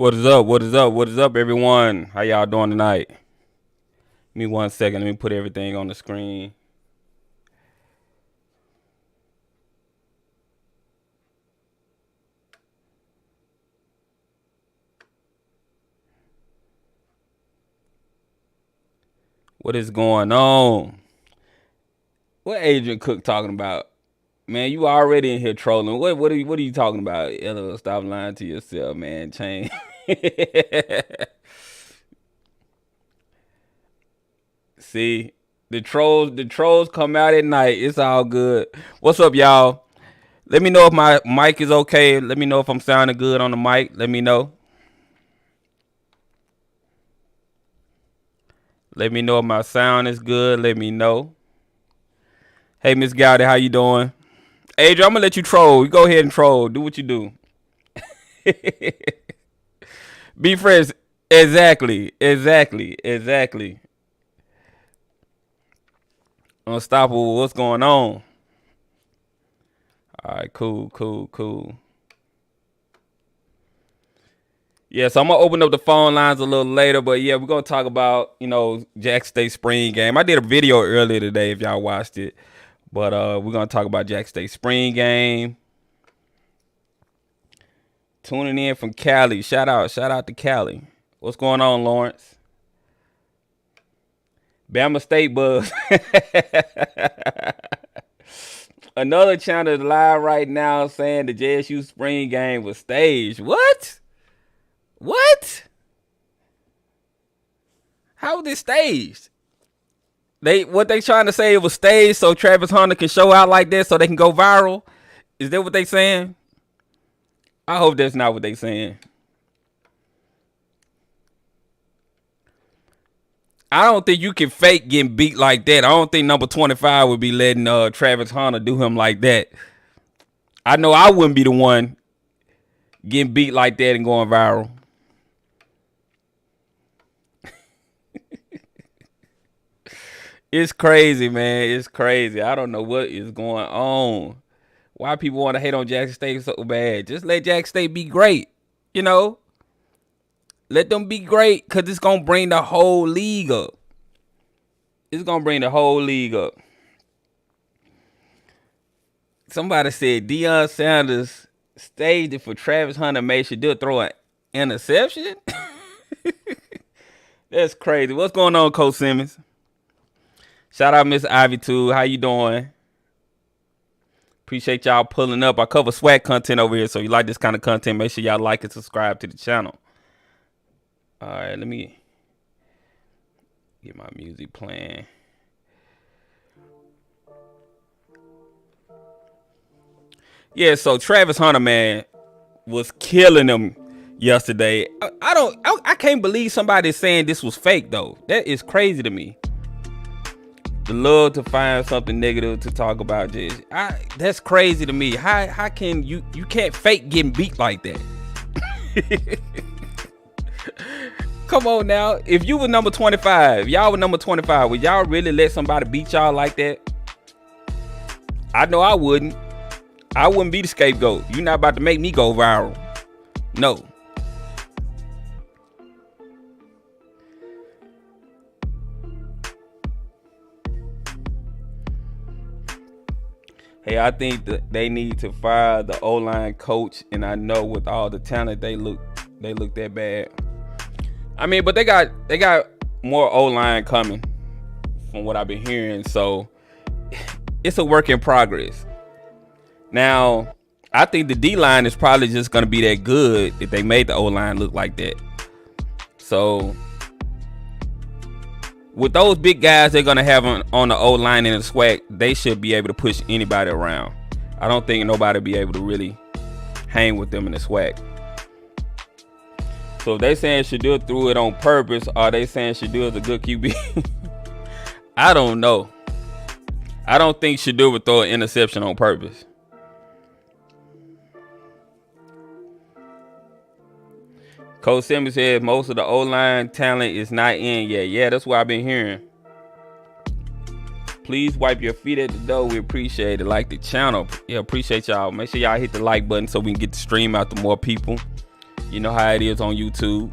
What is up? What is up? What is up, everyone? How y'all doing tonight? Give me 1 second. Let me put everything on the screen. What is going on? What Agent Cook talking about? Man, you already in here trolling. What are you talking about? Stop lying to yourself, man. Change. See, the trolls come out at night. It's all good. What's up, y'all? Let me know if my mic is okay. Let me know if I'm sounding good on the mic. Let me know. Let me know if my sound is good. Let me know. Hey, Miss Gowdy, how you doing? Adrian, I'm gonna let you troll. You go ahead and troll. Do what you do. Be friends. Exactly. Unstoppable. What's going on? All right, cool. Yeah, so I'm gonna open up the phone lines a little later, but yeah, we're gonna talk about, Jackson State spring game. I did a video earlier today if y'all watched it. But we're gonna talk about Jackson State spring game. Tuning in from Cali. Shout out to Cali. What's going on, Lawrence? Bama State buzz. Another channel is live right now saying the JSU spring game was staged. What? How was it staged? What they trying to say, it was staged so Travis Hunter can show out like this so they can go viral? Is that what they saying? I hope that's not what they saying. I don't think you can fake getting beat like that. I don't think number 25 would be letting Travis Hunter do him like that. I know I wouldn't be the one getting beat like that and going viral. It's crazy, man. It's crazy. I don't know what is going on. Why people want to hate on Jackson State so bad? Just let Jackson State be great. Let them be great because it's going to bring the whole league up. Somebody said Deion Sanders staged it for Travis Hunter, made sure to throw an interception. That's crazy. What's going on, Coach Simmons? Shout out Miss Ivy too. How you doing? Appreciate y'all pulling up. I cover SWAC content over here, so if you like this kind of content, make sure y'all like and subscribe to the channel. All right, let me get my music playing. Yeah, so Travis Hunter, man, was killing them yesterday. I can't believe somebody saying this was fake though. That is crazy to me. The love to find something negative to talk about, just that's crazy to me. How can you can't fake getting beat like that? Come on now. If you were number 25, y'all were number 25, would y'all really let somebody beat y'all like that? I know I wouldn't. I wouldn't be the scapegoat. You're not about to make me go viral. No. Hey, I think that they need to fire the O-line coach, and I know with all the talent they look that bad. I mean, but they got more O-line coming from what I've been hearing, so it's a work in progress. Now, I think the D-line is probably just going to be that good if they made the O-line look like that. So with those big guys they're going to have on the O-line and the SWAC, they should be able to push anybody around. I don't think nobody will be able to really hang with them in the SWAC. So if they saying Shadeur threw it on purpose, or they saying Shadeur is a good QB, I don't know. I don't think Shadeur would throw an interception on purpose. Coach Simmons said most of the O-line talent is not in yet. Yeah, that's what I've been hearing. Please wipe your feet at the door. We appreciate it. Like the channel. Yeah, appreciate y'all. Make sure y'all hit the like button so we can get the stream out to more people. You know how it is on YouTube.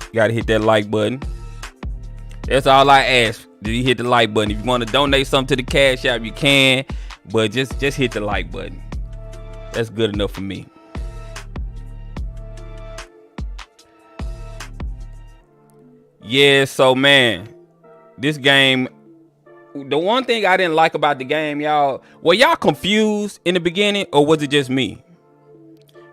You gotta hit that like button. That's all I ask. Did you hit the like button? If you want to donate something to the Cash App, you can. But just hit the like button. That's good enough for me. Yeah, so man, this game, the one thing I didn't like about the game, y'all, were y'all confused in the beginning, or was it just me?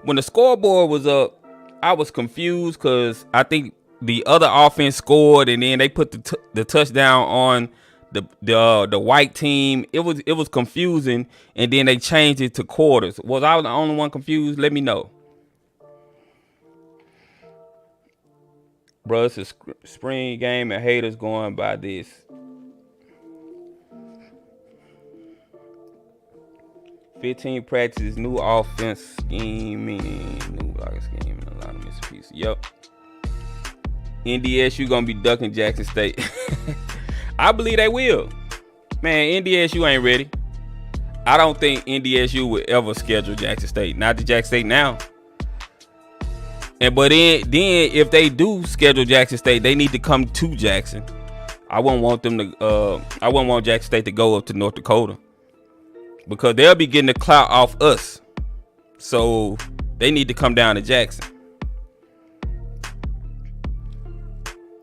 When the scoreboard was up, I was confused because I think the other offense scored, and then they put the touchdown on the white team. It was confusing, and then they changed it to quarters. Was I the only one confused? Let me know. Bro, it's a spring game and haters going by this. "15 practices, new offense scheme, meaning new blocking scheme, and a lot of missing pieces." Yep. NDSU gonna be ducking Jackson State. I believe they will. Man, NDSU ain't ready. I don't think NDSU would ever schedule Jackson State. Not to Jackson State now. But then if they do schedule Jackson State, they need to come to Jackson. I wouldn't want them to. I wouldn't want Jackson State to go up to North Dakota, because they'll be getting the clout off us. So they need to come down to Jackson.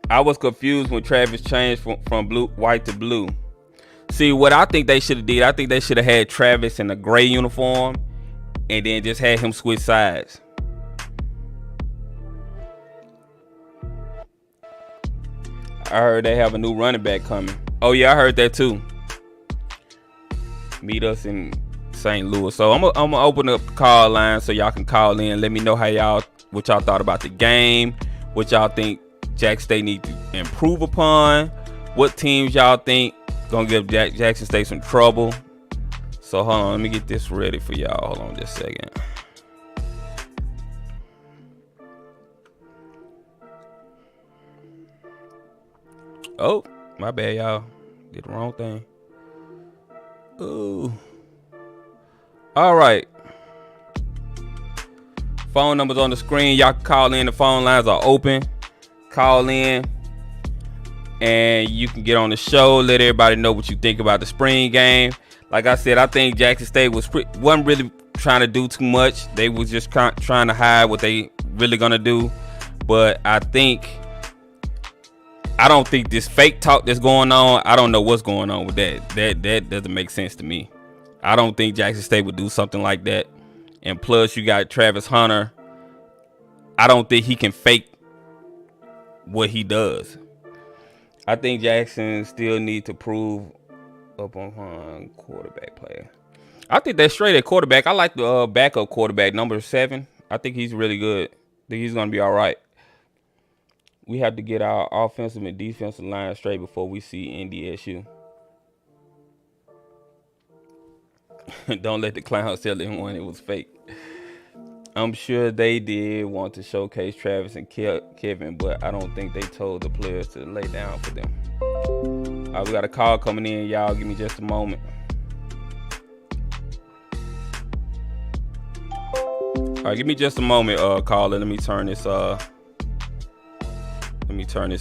I was confused when Travis changed from white to blue. See, what I think they should have did, I think they should have had Travis in a gray uniform and then just had him switch sides. I heard they have a new running back coming. Oh yeah, I heard that too. Meet us in St. Louis. So I'm gonna open up the call line so y'all can call in. Let me know what y'all thought about the game, what y'all think Jackson State need to improve upon, what teams y'all think gonna give Jackson State some trouble. So hold on, let me get this ready for y'all. Hold on just a second. Oh, my bad, y'all. Did the wrong thing. Ooh. All right. Phone numbers on the screen. Y'all can call in. The phone lines are open. Call in, and you can get on the show. Let everybody know what you think about the spring game. Like I said, I think Jackson State wasn't really trying to do too much. They was just trying to hide what they really gonna do. But I don't think this fake talk that's going on, I don't know what's going on with that. That doesn't make sense to me. I don't think Jackson State would do something like that. And plus, you got Travis Hunter. I don't think he can fake what he does. I think Jackson still need to prove up on quarterback player. I think they're straight at quarterback. I like the backup quarterback, number 7. I think he's really good. I think he's going to be all right. We have to get our offensive and defensive line straight before we see NDSU. Don't let the clown sell it when it was fake. I'm sure they did want to showcase Travis and Kevin, but I don't think they told the players to lay down for them. All right, we got a call coming in, y'all. Give me just a moment. All right, give me just a moment, caller. Let me turn this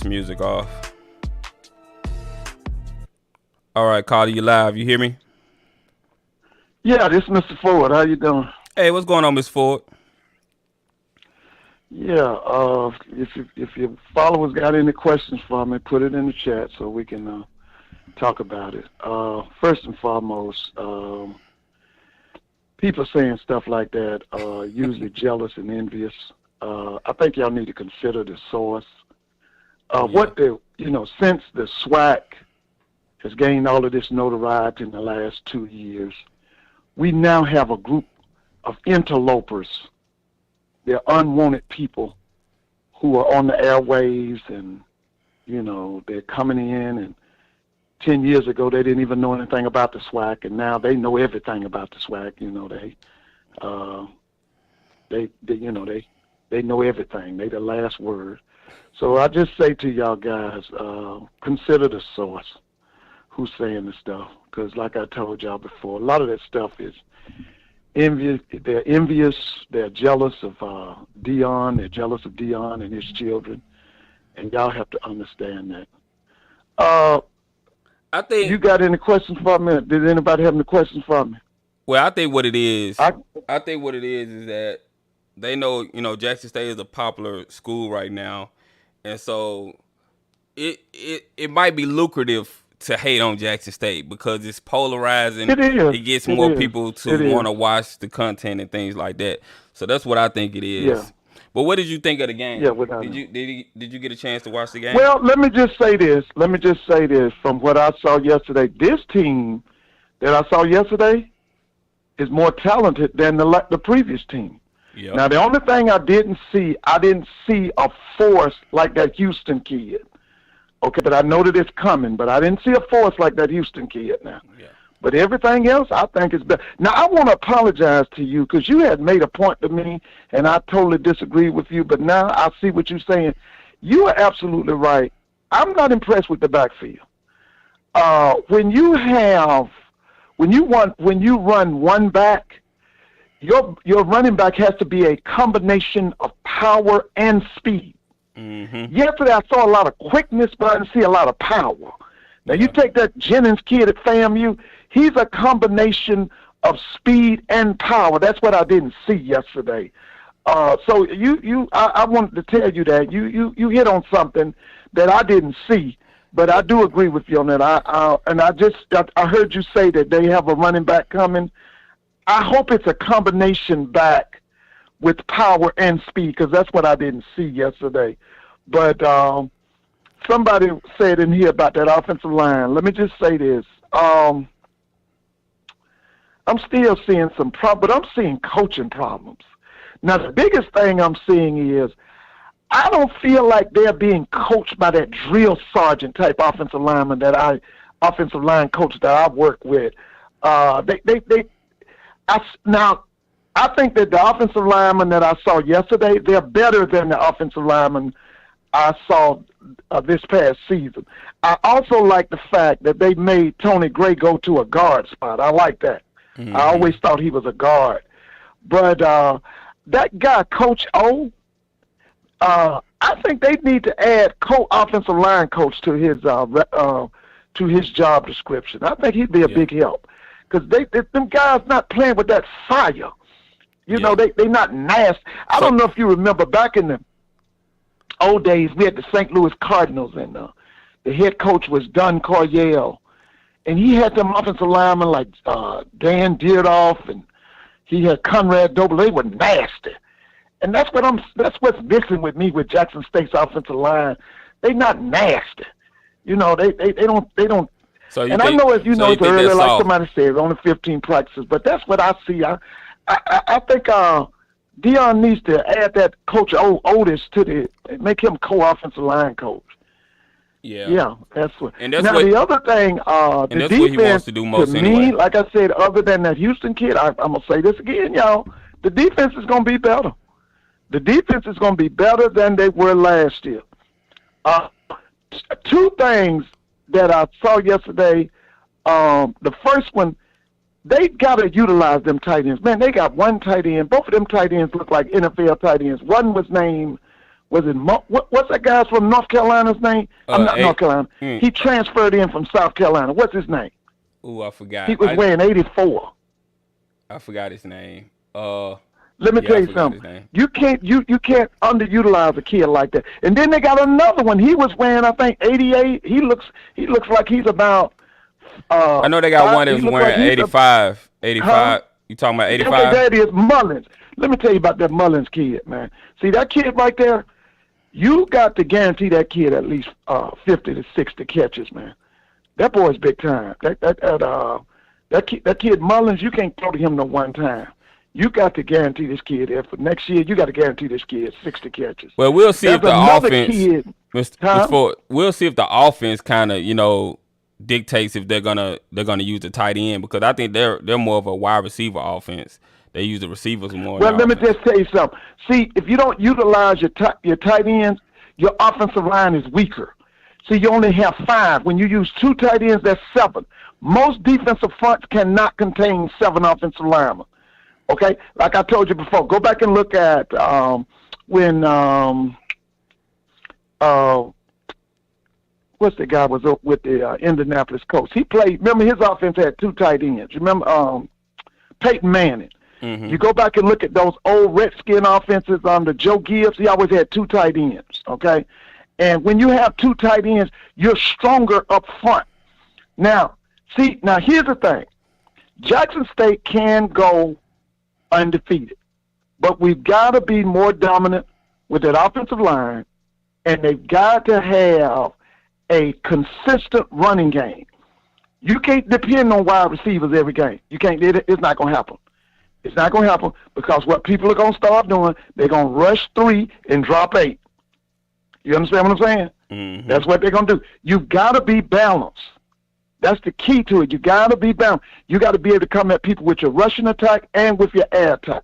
music off. All right, caller, you live. You hear me? Yeah, this is Mr. Ford. How you doing? Hey, what's going on, Mr. Ford? Yeah, if your followers got any questions for me, put it in the chat so we can talk about it. First and foremost, people saying stuff like that are usually jealous and envious. I think y'all need to consider the source. Since the SWAC has gained all of this notoriety in the last 2 years, we now have a group of interlopers. They're unwanted people who are on the airwaves, and, they're coming in, and 10 years ago they didn't even know anything about the SWAC, and now they know everything about the SWAC. They know everything. They the last word. So I just say to y'all guys, consider the source who's saying this stuff, because like I told y'all before, a lot of that stuff is envious. They're envious. They're jealous of Dion. They're jealous of Dion and his children, and y'all have to understand that. I think you got any questions for me? Did anybody have any questions for me? Well, I think what it is, I think what it is that they know, Jackson State is a popular school right now, and so it might be lucrative to hate on Jackson State because it's polarizing. It is. It gets more people to want to watch the content and things like that. So that's what I think it is. Yeah. But what did you think of the game? Yeah, did you get a chance to watch the game? Well, let me just say this. From what I saw yesterday, this team that I saw yesterday is more talented than the previous team. Yep. Now, the only thing I didn't see a force like that Houston kid. Okay, but I know that it's coming, but I didn't see a force like that Houston kid now. Yeah. But everything else, I think is better. Now, I want to apologize to you because you had made a point to me, and I totally disagreed with you, but now I see what you're saying. You are absolutely right. I'm not impressed with the backfield. When you run one back, your running back has to be a combination of power and speed. Mm-hmm. Yesterday, I saw a lot of quickness, but I didn't see a lot of power. Now, you take that Jennings kid at FAMU, he's a combination of speed and power. That's what I didn't see yesterday. So I wanted to tell you that you hit on something that I didn't see, but I do agree with you on that. I heard you say that they have a running back coming. I hope it's a combination back with power and speed, because that's what I didn't see yesterday. But somebody said in here about that offensive line. Let me just say this. I'm still seeing some problems, but I'm seeing coaching problems. Now, the biggest thing I'm seeing is I don't feel like they're being coached by that drill sergeant type offensive line coach that I work with. I think that the offensive linemen that I saw yesterday, they're better than the offensive linemen I saw this past season. I also like the fact that they made Tony Gray go to a guard spot. I like that. Mm-hmm. I always thought he was a guard. But that guy, Coach O, I think they need to add offensive line coach to his job description. I think he'd be a big help, because them guys not playing with that fire. You know, they not nasty. I don't know if you remember back in the old days, we had the St. Louis Cardinals, and the head coach was Don Coryell, and he had them offensive linemen like Dan Dierdorf, and he had Conrad Doble. They were nasty, and that's what's missing with me with Jackson State's offensive line. They not nasty. You know, they don't. So and I know, as you know, it's early, like somebody said, only 15 practices, but that's what I see. I think Dion needs to add that Coach Otis make him co-offensive line coach. Yeah, that's what. And that's now, the other thing, the that's defense, what he wants to do most to anyway. me, like I said, other than that Houston kid, I'm going to say this again, y'all, the defense is going to be better. The defense is going to be better than they were last year. Two things that I saw yesterday. The first one, they got to utilize them tight ends. Man, they got one tight end. Both of them tight ends look like NFL tight ends. One was named, what's that guy from North Carolina's name? North Carolina. He transferred in from South Carolina. What's his name? Ooh, I forgot. He was wearing 84. I forgot his name. Let me tell you something. You can't underutilize a kid like that. And then they got another one. He was wearing, I think, 88. He looks like he's about. I know they got one that's wearing 85. 85. Huh? You talking about 85? Okay, that is Mullins. Let me tell you about that Mullins kid, man. See, that kid right there, you got to guarantee that kid at least 50 to 60 catches, man. That boy's big time. That kid Mullins, you can't throw to him no one time. You got to guarantee this kid for next year. You got to guarantee this kid 60 catches. Well, we'll see if the offense. We'll see if the offense kind of dictates if they're gonna use the tight end, because I think they're more of a wide receiver offense. They use the receivers more. Well, let me just tell you something. See, if you don't utilize your tight ends, your offensive line is weaker. See, you only have 5. When you use 2 tight ends, that's 7. Most defensive fronts cannot contain 7 offensive linemen. Okay, like I told you before, go back and look at when what's the guy was up with the Indianapolis Colts? He played. Remember, his offense had 2 tight ends. Remember Peyton Manning. Mm-hmm. You go back and look at those old Redskin offenses under Joe Gibbs. He always had 2 tight ends. Okay, and when you have 2 tight ends, you're stronger up front. Now, here's the thing. Jackson State can go undefeated, but we've got to be more dominant with that offensive line, and they've got to have a consistent running game. You can't depend on wide receivers every game. You can't. It's not going to happen. It's not going to happen because what people are going to start doing, they're going to rush 3 and drop 8. You understand what I'm saying? Mm-hmm. That's what they're going to do. You've got to be balanced. That's the key to it. You got to be balanced. You got to be able to come at people with your rushing attack and with your air attack.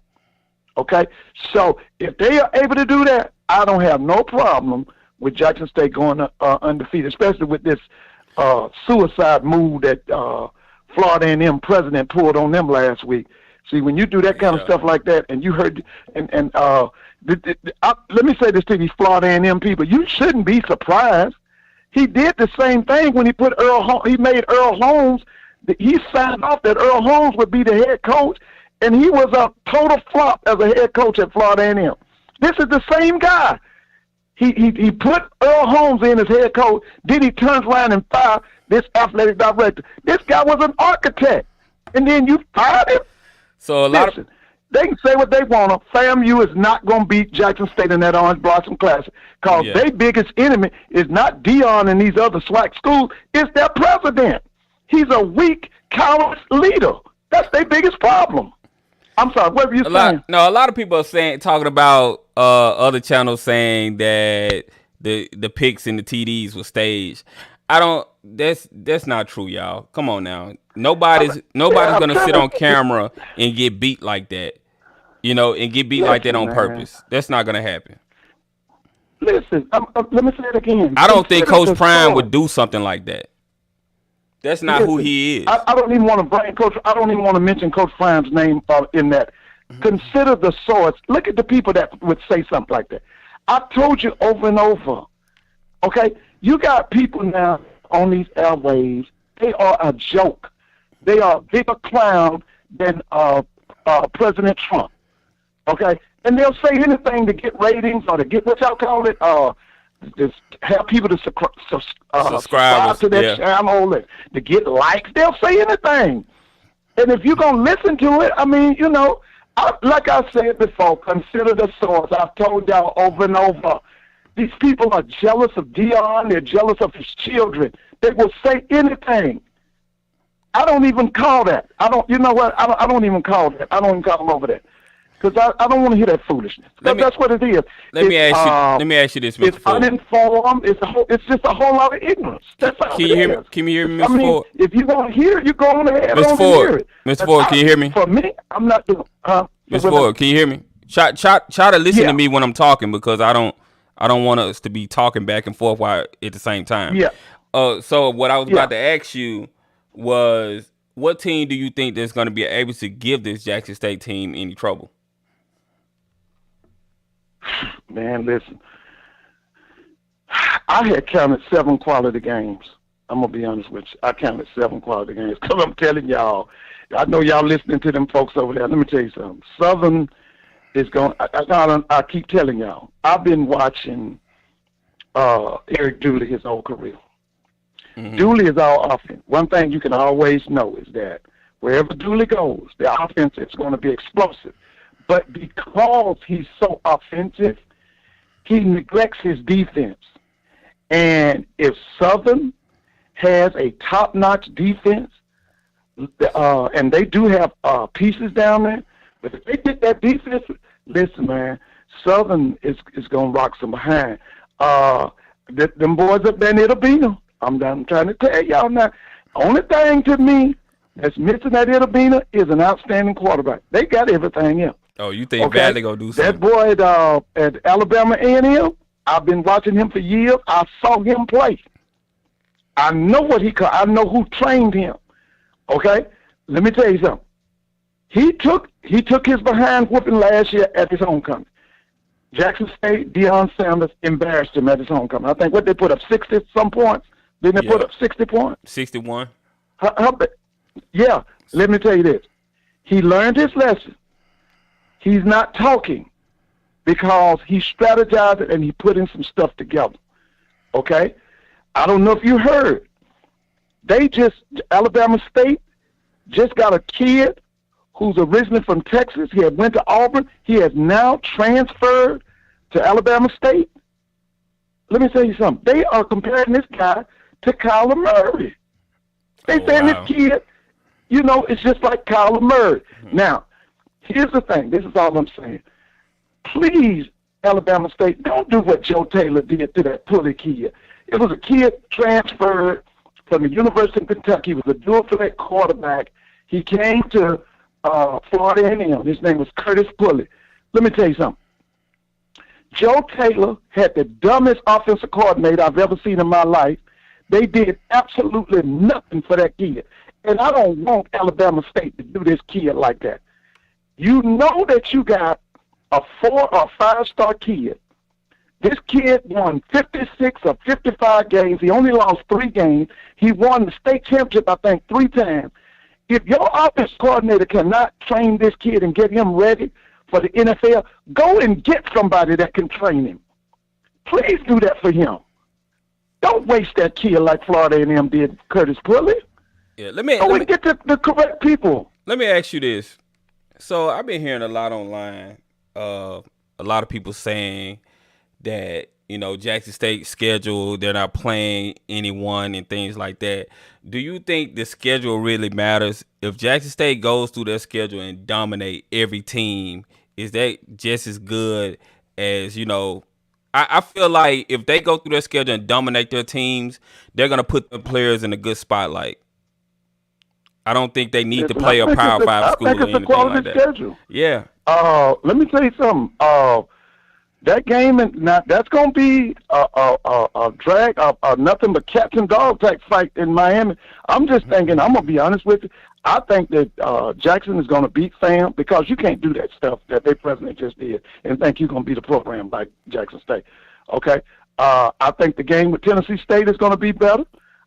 Okay? So if they are able to do that, I don't have no problem with Jackson State going undefeated, especially with this suicide move that Florida A&M president pulled on them last week. See, when you do that kind of stuff like that, and you heard, let me say this to these Florida A&M people: you shouldn't be surprised. He did the same thing when he put he made Earl Holmes. He signed off that Earl Holmes would be the head coach, and he was a total flop as a head coach at Florida A&M. This is the same guy. He put Earl Holmes in as head coach. Then he turns around and fired this athletic director. This guy was an architect, and then you fired him. So they can say what they want. FAMU is not going to beat Jackson State in that Orange Blossom Classic because their biggest enemy is not Dion and these other SWAC schools. It's their president. He's a weak, coward leader. That's their biggest problem. I'm sorry, what were you saying? A lot of people are talking about other channels saying that the picks and the TDs were staged. That's not true, y'all. Come on now. Nobody's gonna sit on camera and get beat like that. And get beat like that on purpose. That's not gonna happen. Listen, let me say it again. I don't think Coach Prime would do something like that. That's not who he is. I don't even want to bring Coach. I don't even want to mention Coach Prime's name in that. Consider the source. Look at the people that would say something like that. I told you over and over. Okay, you got people now on these airwaves. They are a joke. They are a bigger clown than President Trump. Okay, and they'll say anything to get ratings or to get what y'all call it. Just have people to subscribe to their channel and to get likes. They'll say anything. And if you're going to listen to it, I mean, like I said before, consider the source. I've told y'all over and over. These people are jealous of Dion. They're jealous of his children. They will say anything. I don't even call that. I don't even call that. I don't even call over that. Because I don't want to hear that foolishness. That's what it is. Let me ask you this, Mr. It's Ford. Uninformed. It's just a whole lot of ignorance. That's all Can you hear me, Mr. Ford? If you want to hear it, you go on ahead. Mr. Ford, Mr. Ford, can you hear me? For me, I'm not doing. Mr. Ford, can you hear me? Try to listen to me when I'm talking because I don't want us to be talking back and forth while at the same time. Yeah. So what I was about to ask you was, what team do you think that's going to be able to give this Jackson State team any trouble? Man, listen. I had counted 7 quality games. I'm going to be honest with you. I counted 7 quality games because I'm telling y'all, I know y'all listening to them folks over there. Let me tell you something. Southern is going, I keep telling y'all, I've been watching Eric Dooley his whole career. Mm-hmm. Dooley is all offense. One thing you can always know is that wherever Dooley goes, the offense is going to be explosive. But because he's so offensive, he neglects his defense. And if Southern has a top-notch defense, and they do have pieces down there, but if they get that defense, listen, man, Southern is going to rock some behind. Them boys up there in Itabena, I'm trying to tell y'all now, only thing to me that's missing at Itabena is an outstanding quarterback. They got everything else. Oh, you think Valley gonna do something? That boy at Alabama A&M, I've been watching him for years. I saw him play. I know what I know who trained him. Okay, let me tell you something. He took his behind whooping last year at his homecoming. Jackson State, Deion Sanders embarrassed him at his homecoming. I think what they put up 60 some points. Didn't they put up 60 points? 61. Yeah. Let me tell you this. He learned his lesson. He's not talking because he strategized and he put in some stuff together. Okay? I don't know if you heard. Alabama State just got a kid who's originally from Texas. He had went to Auburn. He has now transferred to Alabama State. Let me tell you something. They are comparing this guy to Kyler Murray. They saying this kid, it's just like Kyler Murray. Now, here's the thing. This is all I'm saying. Please, Alabama State, don't do what Joe Taylor did to that Pulley kid. It was a kid transferred from the University of Kentucky. He was a dual threat quarterback. He came to Florida A&M. His name was Curtis Pulley. Let me tell you something. Joe Taylor had the dumbest offensive coordinator I've ever seen in my life. They did absolutely nothing for that kid. And I don't want Alabama State to do this kid like that. You know that you got a 4 or 5-star kid. This kid won 56 or 55 games. He only lost 3 games. He won the state championship, I think, 3 times. If your offense coordinator cannot train this kid and get him ready for the NFL, go and get somebody that can train him. Please do that for him. Don't waste that kid like Florida A&M did Curtis Pulley. Yeah, let me get the correct people. Let me ask you this. So I've been hearing a lot online. A lot of people saying that Jackson State schedule, they're not playing anyone and things like that. Do you think the schedule really matters? If Jackson State goes through their schedule and dominate every team, is that just as good as I feel like if they go through their schedule and dominate their teams, they're gonna put the players in a good spotlight. I don't think they need to play a Power 5 school or anything like that. Schedule. Yeah. Let me tell you something. That game, that's going to be a drag, nothing but cats and dog type fight in Miami. I'm just thinking, I'm going to be honest with you, I think that Jackson is going to beat FAM because you can't do that stuff that their president just did and think you're going to beat a program like Jackson State. Okay? I think the game with Tennessee State is going to be better.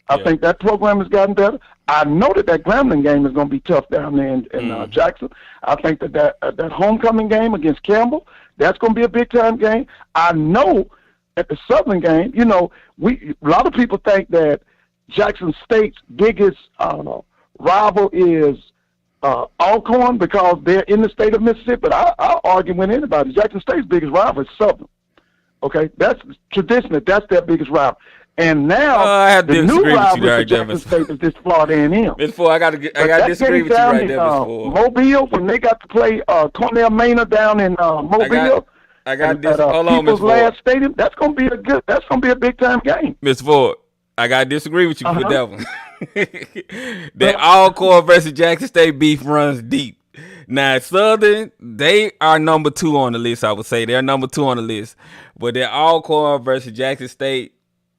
I think that program has gotten better. I know that Grambling game is going to be tough down there in Jackson. I think that homecoming game against Campbell, that's going to be a big-time game. I know at the Southern game, a lot of people think that Jackson State's biggest rival is Alcorn because they're in the state of Mississippi. But I'll argue with anybody. Jackson State's biggest rival is Southern. Okay? That's traditionally, that's their biggest rival. And now the new rival for Jackson State is this Florida A&M. Ms. Ford, I got to disagree with you right there, Ms. Ford. Mobile, when they got to play Cornell Manor down in Mobile, hold on, Ms. Ford. Last stadium, that's gonna be a big time game. Ms. Ford, I got to disagree with you with that one. That Alcorn versus Jackson State beef runs deep. Now, Southern, they are number 2 on the list. I would say they're number 2 on the list, but that Alcorn versus Jackson State.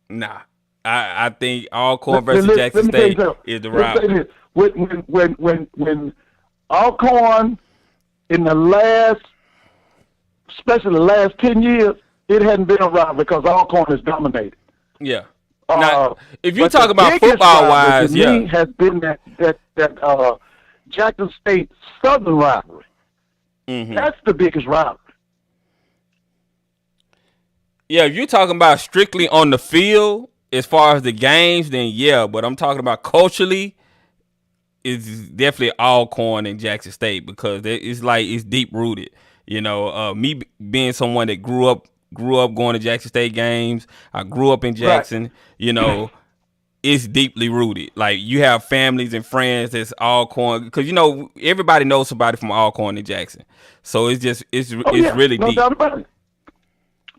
Nah, I think Alcorn versus Jackson State is the rival. When Alcorn in especially the last 10 years, it hadn't been a rival because Alcorn has dominated. Yeah. Now, if you talk about football-wise, me has been that Jackson State Southern rivalry. Mm-hmm. That's the biggest rivalry. Yeah, if you're talking about strictly on the field, as far as the games, then yeah. But I'm talking about culturally, it's definitely Alcorn and Jackson State because it's deep rooted. Me being someone that grew up going to Jackson State games. I grew up in Jackson. Right. It's deeply rooted. Like you have families and friends that's Alcorn because everybody knows somebody from Alcorn and Jackson. So it's really deep. No doubt about it.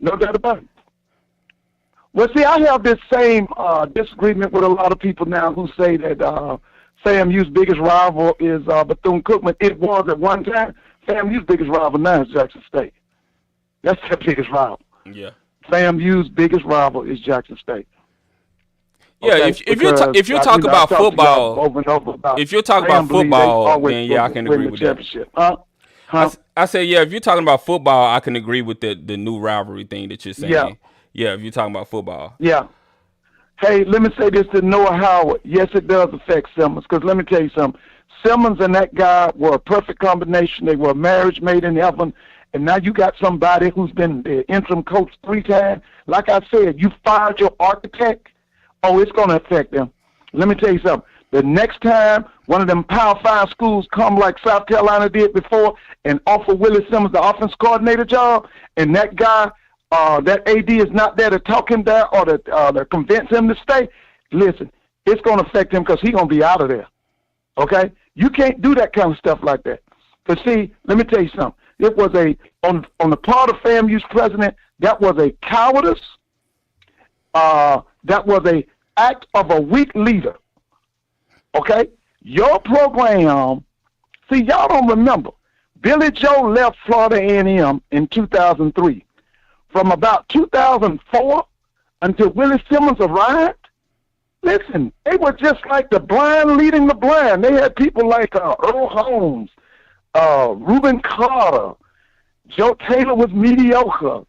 No doubt about it. Well, see, I have this same disagreement with a lot of people now who say that FAMU's biggest rival is Bethune-Cookman. It was at one time. FAMU's biggest rival now is Jackson State. That's their biggest rival. Yeah. FAMU's biggest rival is Jackson State. Yeah, okay? if you talk about football, if you're talking about football, then yeah, I can agree with that. Huh? I said, yeah, if you're talking about football, I can agree with the new rivalry thing that you're Yeah, saying. Yeah, if you're talking about football. yeah. Hey, let me say this to Noah Howard. Yes, it does affect Simmons, because let me tell you something. Simmons and that guy were a perfect combination. They were a marriage made in heaven. And now you got somebody who's been the interim coach 3 times. Like I said, you fired your architect. Oh, it's going to affect them. Let me tell you something. The next time one of them Power 5 schools come like South Carolina did before and offer Willie Simmons the offense coordinator job, and that guy, that AD is not there to talk him down or to convince him to stay, listen, it's going to affect him because he's going to be out of there. Okay? You can't do that kind of stuff like that. But see, let me tell you something. It was on the part of FAMU's president, that was a cowardice. That was a act of a weak leader. Okay? Your program, see, y'all don't remember. Billy Joe left Florida A&M in 2003. From about 2004 until Willie Simmons arrived, listen, they were just like the blind leading the blind. They had people like Earl Holmes, Reuben Carter. Joe Taylor was mediocre.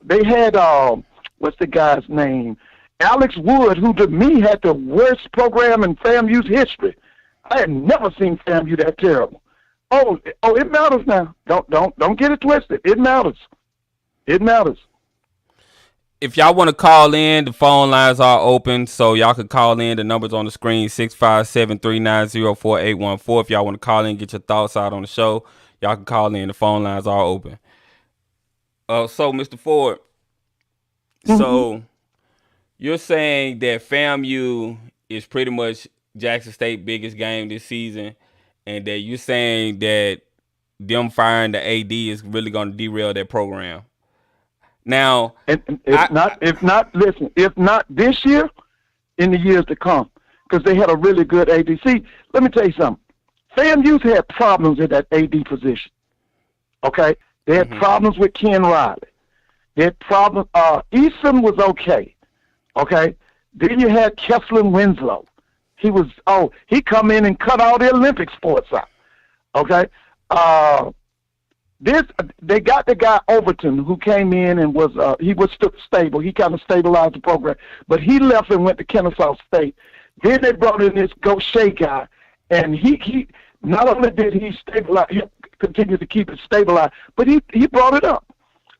They had, what's the guy's name? Alex Wood, who to me had the worst program in FAMU's history. I had never seen FAMU that terrible. Oh, it matters now. Don't get it twisted. It matters. It matters. If y'all want to call in, the phone lines are open, so y'all can call in. The number's on the screen, 657-390-4814. If y'all want to call in, get your thoughts out on the show, y'all can call in. The phone lines are open. So, Mr. Ford, so you're saying that FAMU is pretty much Jackson State's biggest game this season, and that you're saying that them firing the AD is really going to derail their program. Now, and if not this year, in the years to come, because they had a really good ADC. Let me tell you something. FAMU's had problems at that AD position. Okay, they had problems with Ken Riley. They had problems. Easton was okay. Okay, then you had Kessler Winslow. He come in and cut all the Olympic sports out. Okay. They got the guy Overton who came in and was stable. He kind of stabilized the program, but he left and went to Kennesaw State. Then they brought in this Gaucher guy, and he not only did he stabilize, he continued to keep it stabilized, but he brought it up,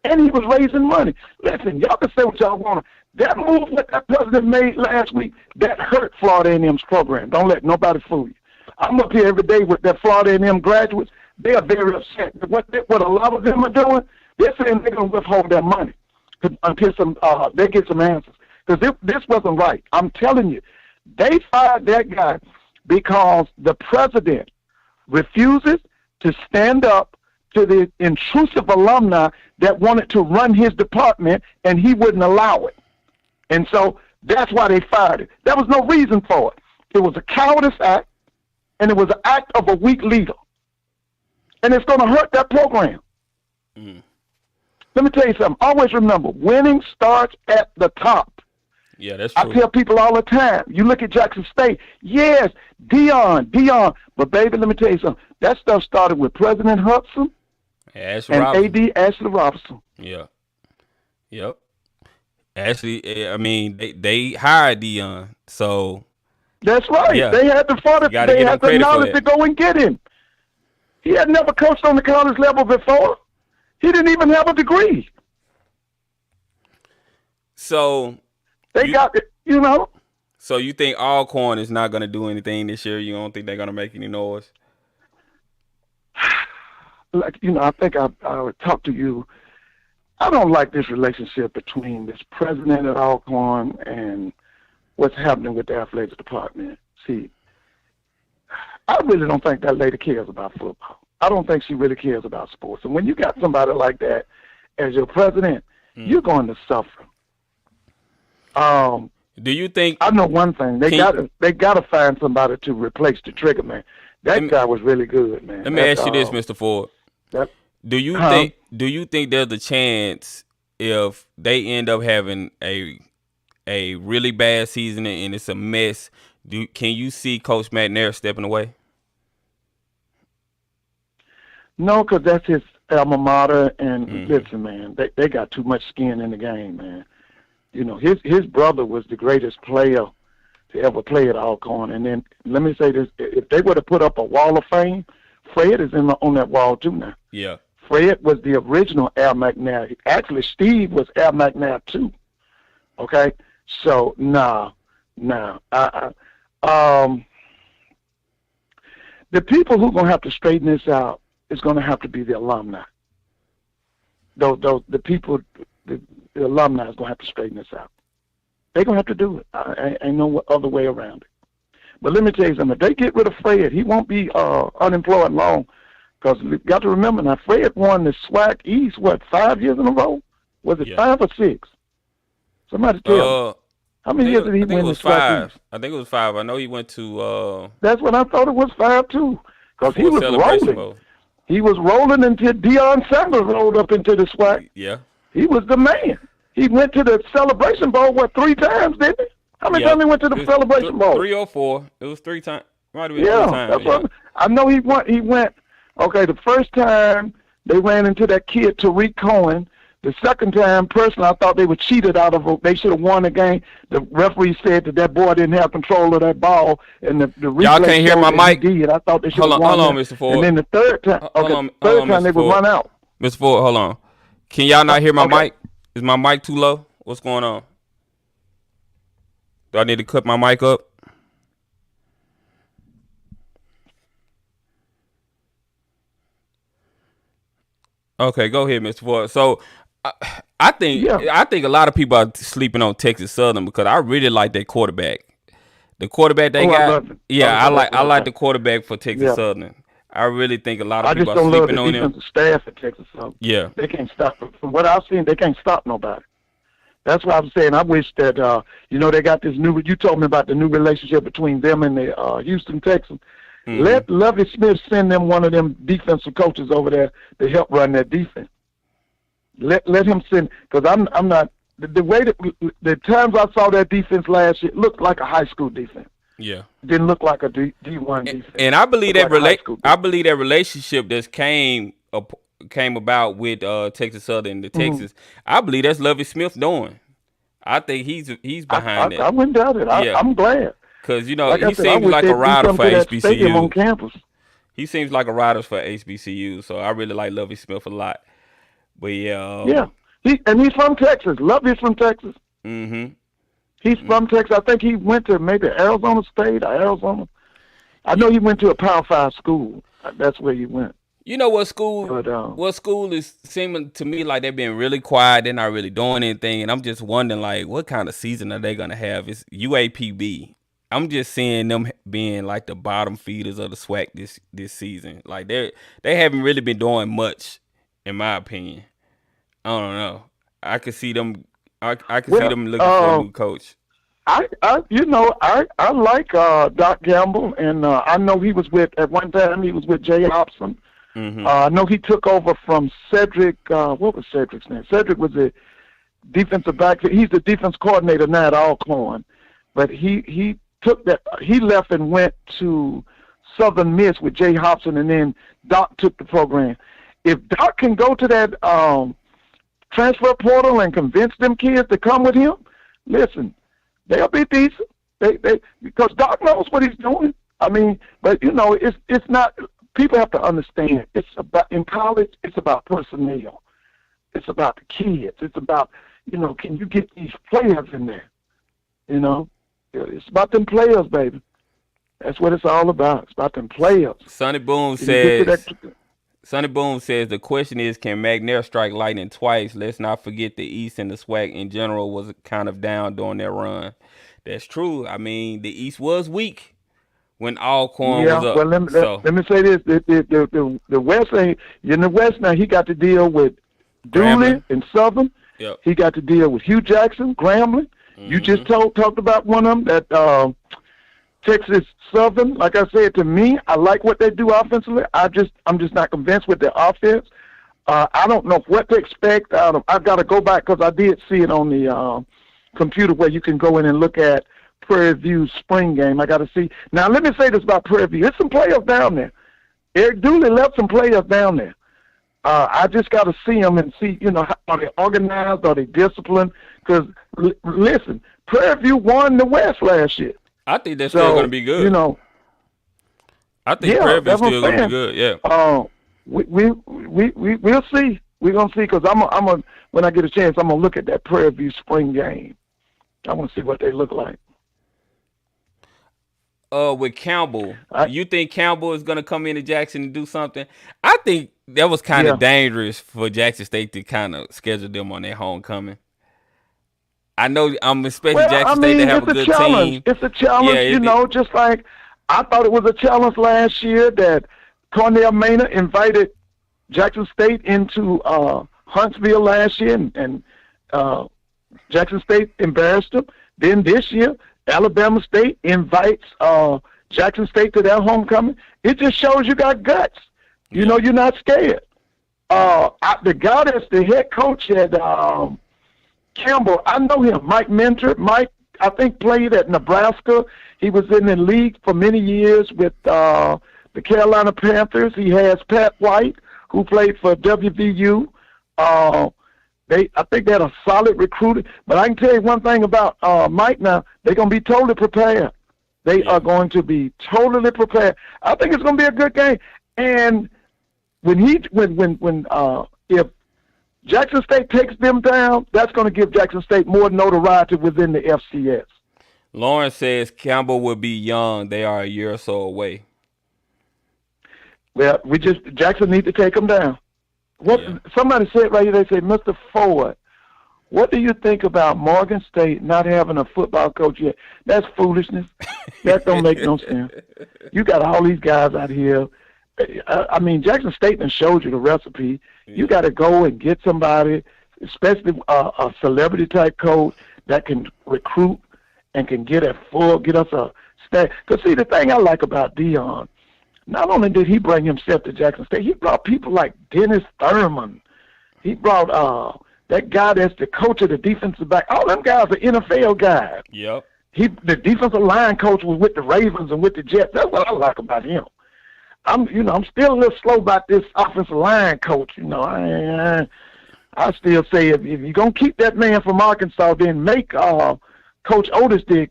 and he was raising money. Listen, y'all can say what y'all want. That move that president made last week, that hurt Florida A&M's program. Don't let nobody fool you. I'm up here every day with that Florida A&M graduates. They are very upset. What a lot of them are doing, they're saying they're going to withhold their money until they get some answers. Because this wasn't right. I'm telling you, they fired that guy because the president refuses to stand up to the intrusive alumni that wanted to run his department, and he wouldn't allow it. And so that's why they fired it. There was no reason for it. It was a cowardice act, and it was an act of a weak leader. And it's going to hurt that program. Let me tell you something. Always remember, winning starts at the top. Yeah, that's true. I tell people all the time, you look at Jackson State, yes, Dion. But, baby, let me tell you something. That stuff started with President Hudson and A.D. Ashley Robinson. Yeah. Yep. Ashley, I mean, they hired Dion, so. That's right. Yeah. They had the knowledge to go and get him. He had never coached on the college level before. He didn't even have a degree. So they got it, you know. So you think Alcorn is not going to do anything this year? You don't think they're going to make any noise? Like, I think I would talk to you. I don't like this relationship between this president at Alcorn and what's happening with the athletics department. See, I really don't think that lady cares about football. I don't think she really cares about sports. And when you got somebody like that as your president, you're going to suffer. Do you think? I know one thing. They got to find somebody to replace the trigger man. That guy was really good, man. Let me ask you this, Mr. Ford. Do you think there's a chance if they end up having a really bad season and it's a mess? Can you see Coach McNair stepping away? No, because that's his alma mater. And listen, man, they got too much skin in the game, man. You know, his brother was the greatest player to ever play at Alcorn. And then let me say this: if they were to put up a wall of fame, Fred is on that wall too now. Yeah. Fred was the original Al McNair. Actually, Steve was Al McNair too. Okay, so the people who are gonna have to straighten this out is gonna have to be the alumni. The people, the alumni is gonna have to straighten this out. They're gonna have to do it. Ain't no other way around it. But let me tell you something. If they get rid of Fred, he won't be unemployed long. Because you got to remember now, Fred won the SWAC East, 5 years in a row? Was it 5 or 6? Somebody tell me. How many years did he win the SWAC East? I think it was 5. I know he went to... That's what I thought it was, 5 too. Because he was rolling. Mode. He was rolling until Deion Sanders rolled up into the SWAC. Yeah. He was the man. He went to the Celebration Bowl, 3 times, didn't he? How many times he went to the Celebration Bowl? 3 or 4. It was 3 times. Might have been 3 times. That's what I know. He went. Okay, the first time they ran into that kid Tariq Cohen. The second time, personally, I thought they were cheated out of it. They should have won the game. The referee said that boy didn't have control of that ball, and the replay y'all can't hear my mic. I thought they should have won. Hold on, Mr. Ford. And then the third time, third time they would run out. Mr. Ford, hold on. Can y'all not hear my mic? Is my mic too low? What's going on? Do I need to cut my mic up? Okay, go ahead, Mr. Ford. So, I think a lot of people are sleeping on Texas Southern because I really like their quarterback. The quarterback they got, I like the quarterback for Texas Southern. I really think a lot of people are sleeping on him. I just don't love the defensive staff at Texas Southern. Yeah, they can't stop. From what I've seen, they can't stop nobody. That's why I'm saying I wish that they got this new. You told me about the new relationship between them and the Houston Texans. Mm-hmm. Let Lovie Smith send them one of them defensive coaches over there to help run that defense. Let him send, because I'm not the way that the times I saw that defense last year, it looked like a high school defense. Yeah, it didn't look like a D1 defense. And I believe that relationship that came about with Texas Southern and the Texas. I believe that's Lovie Smith doing. I think he's behind it. I wouldn't doubt it. I'm glad. Because, he seems like a rider for HBCU. On campus. He seems like a rider for HBCU, so I really like Lovie Smith a lot. But, yeah. He's from Texas. Lovie's from Texas. Mm-hmm. He's from Texas. I think he went to maybe Arizona State or Arizona. I know he went to a Power 5 school. That's where he went. You know what school? What school is seeming to me like they're being really quiet. They're not really doing anything, and I'm just wondering, like, what kind of season are they gonna have? It's UAPB. I'm just seeing them being like the bottom feeders of the SWAC this season. Like they haven't really been doing much, in my opinion. I don't know. I could see them. I could see them looking for a new coach. I like Doc Gamble, and I know he was at one time he was with Jay Hobson. Mm-hmm. I know he took over from Cedric. What was Cedric's name? Cedric was the defensive back. He's the defense coordinator now at Alcorn, but he took that. He left and went to Southern Miss with Jay Hobson, and then Doc took the program. If Doc can go to that transfer portal and convince them kids to come with him, listen, they'll be decent. They because Doc knows what he's doing. I mean, but it's not. People have to understand. It's about in college. It's about personnel. It's about the kids. It's about can you get these players in there? It's about them players, baby. That's what it's all about. It's about them players. Sonny Boom says the question is, can McNair strike lightning twice? Let's not forget the East and the SWAC in general was kind of down during their run. That's true. I mean, the East was weak when Alcorn was up. Well, let me say this: the West, in the West now, he got to deal with Dooley and Southern. Yep. He got to deal with Hugh Jackson, Grambling. Mm-hmm. You just talked about one of them, that Texas Southern. Like I said, to me, I like what they do offensively. I'm just not convinced with their offense. I don't know what to expect out of. I've got to go back because I did see it on the computer where you can go in and look at Prairie View's spring game. I got to see. Now, let me say this about Prairie View. There's some players down there. Eric Dooley left some players down there. I just got to see them and see, are they organized? Are they disciplined? Because, listen, Prairie View won the West last year. I think they're still going to be good. I think Prairie View's still going to be good. Yeah. We'll see. We're gonna see because I'm when I get a chance, I'm gonna look at that Prairie View spring game. I want to see what they look like. With Campbell, you think Campbell is gonna come into Jackson and do something? I think that was kind of dangerous for Jackson State to kind of schedule them on their homecoming. I know I'm expecting Jackson State to have a good team. It's a challenge, just like I thought it was a challenge last year that Cornell Maynard invited Jackson State into Huntsville last year, and Jackson State embarrassed them. Then this year, Alabama State invites Jackson State to their homecoming. It just shows you got guts. You're not scared. The guy that's the head coach at Campbell, I know him, Mike Mentor. Mike, I think, played at Nebraska. He was in the league for many years with the Carolina Panthers. He has Pat White, who played for WVU. I think they had a solid recruiter. But I can tell you one thing about Mike now. They're going to be totally prepared. They are going to be totally prepared. I think it's going to be a good game. And if Jackson State takes them down, that's going to give Jackson State more notoriety within the FCS. Lawrence says Campbell will be young. They are a year or so away. Well, Jackson need to take them down. Somebody said right here, they said, Mr. Ford, what do you think about Morgan State not having a football coach yet? That's foolishness. That don't make no sense. You got all these guys out here. I mean, Jackson State has showed you the recipe. Yeah. You got to go and get somebody, especially a celebrity-type coach that can recruit and can get us a staff. Because, see, the thing I like about Dion, not only did he bring himself to Jackson State, he brought people like Dennis Thurman. He brought that guy that's the coach of the defensive back. All them guys are NFL guys. Yep. The defensive line coach was with the Ravens and with the Jets. That's what I like about him. I'm still a little slow about this offensive line coach. I still say if you're gonna keep that man from Arkansas, then make Coach Otis the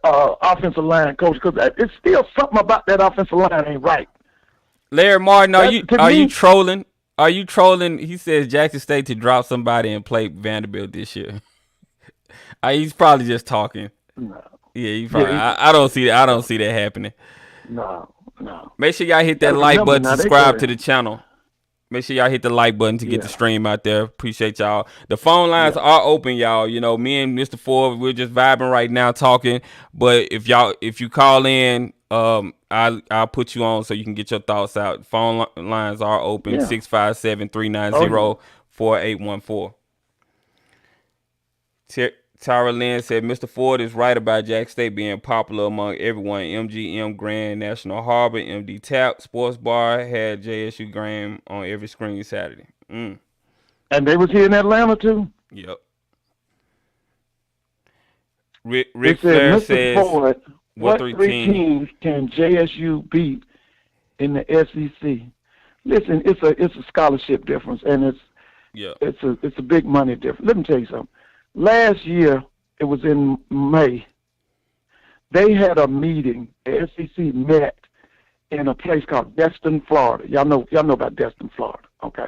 offensive line coach, because it's still something about that offensive line ain't right. Larry Martin, are you trolling? Are you trolling? He says Jackson State to drop somebody and play Vanderbilt this year. He's probably just talking. No. Yeah, I don't see that. I don't see that happening. No. Make sure y'all hit that like button, subscribe to the channel. Make sure y'all hit the like button to get the stream out there. Appreciate y'all. The phone lines are open, y'all. Me and Mr. Ford, we're just vibing right now, talking. But if you call in, I'll put you on so you can get your thoughts out. Phone lines are open. 657-390-4814. Tyra Lynn said, Mr. Ford is right about Jackson State being popular among everyone. MGM Grand National Harbor, MD Tap, Sports Bar had JSU Grand on every screen Saturday. And they was here in Atlanta, too? Yep. Rick Flair says, Ford, what three teams can JSU beat in the SEC? Listen, it's a scholarship difference, and it's a big money difference. Let me tell you something. Last year, it was in May, they had a meeting. The SEC met in a place called Destin, Florida. Y'all know about Destin, Florida, okay?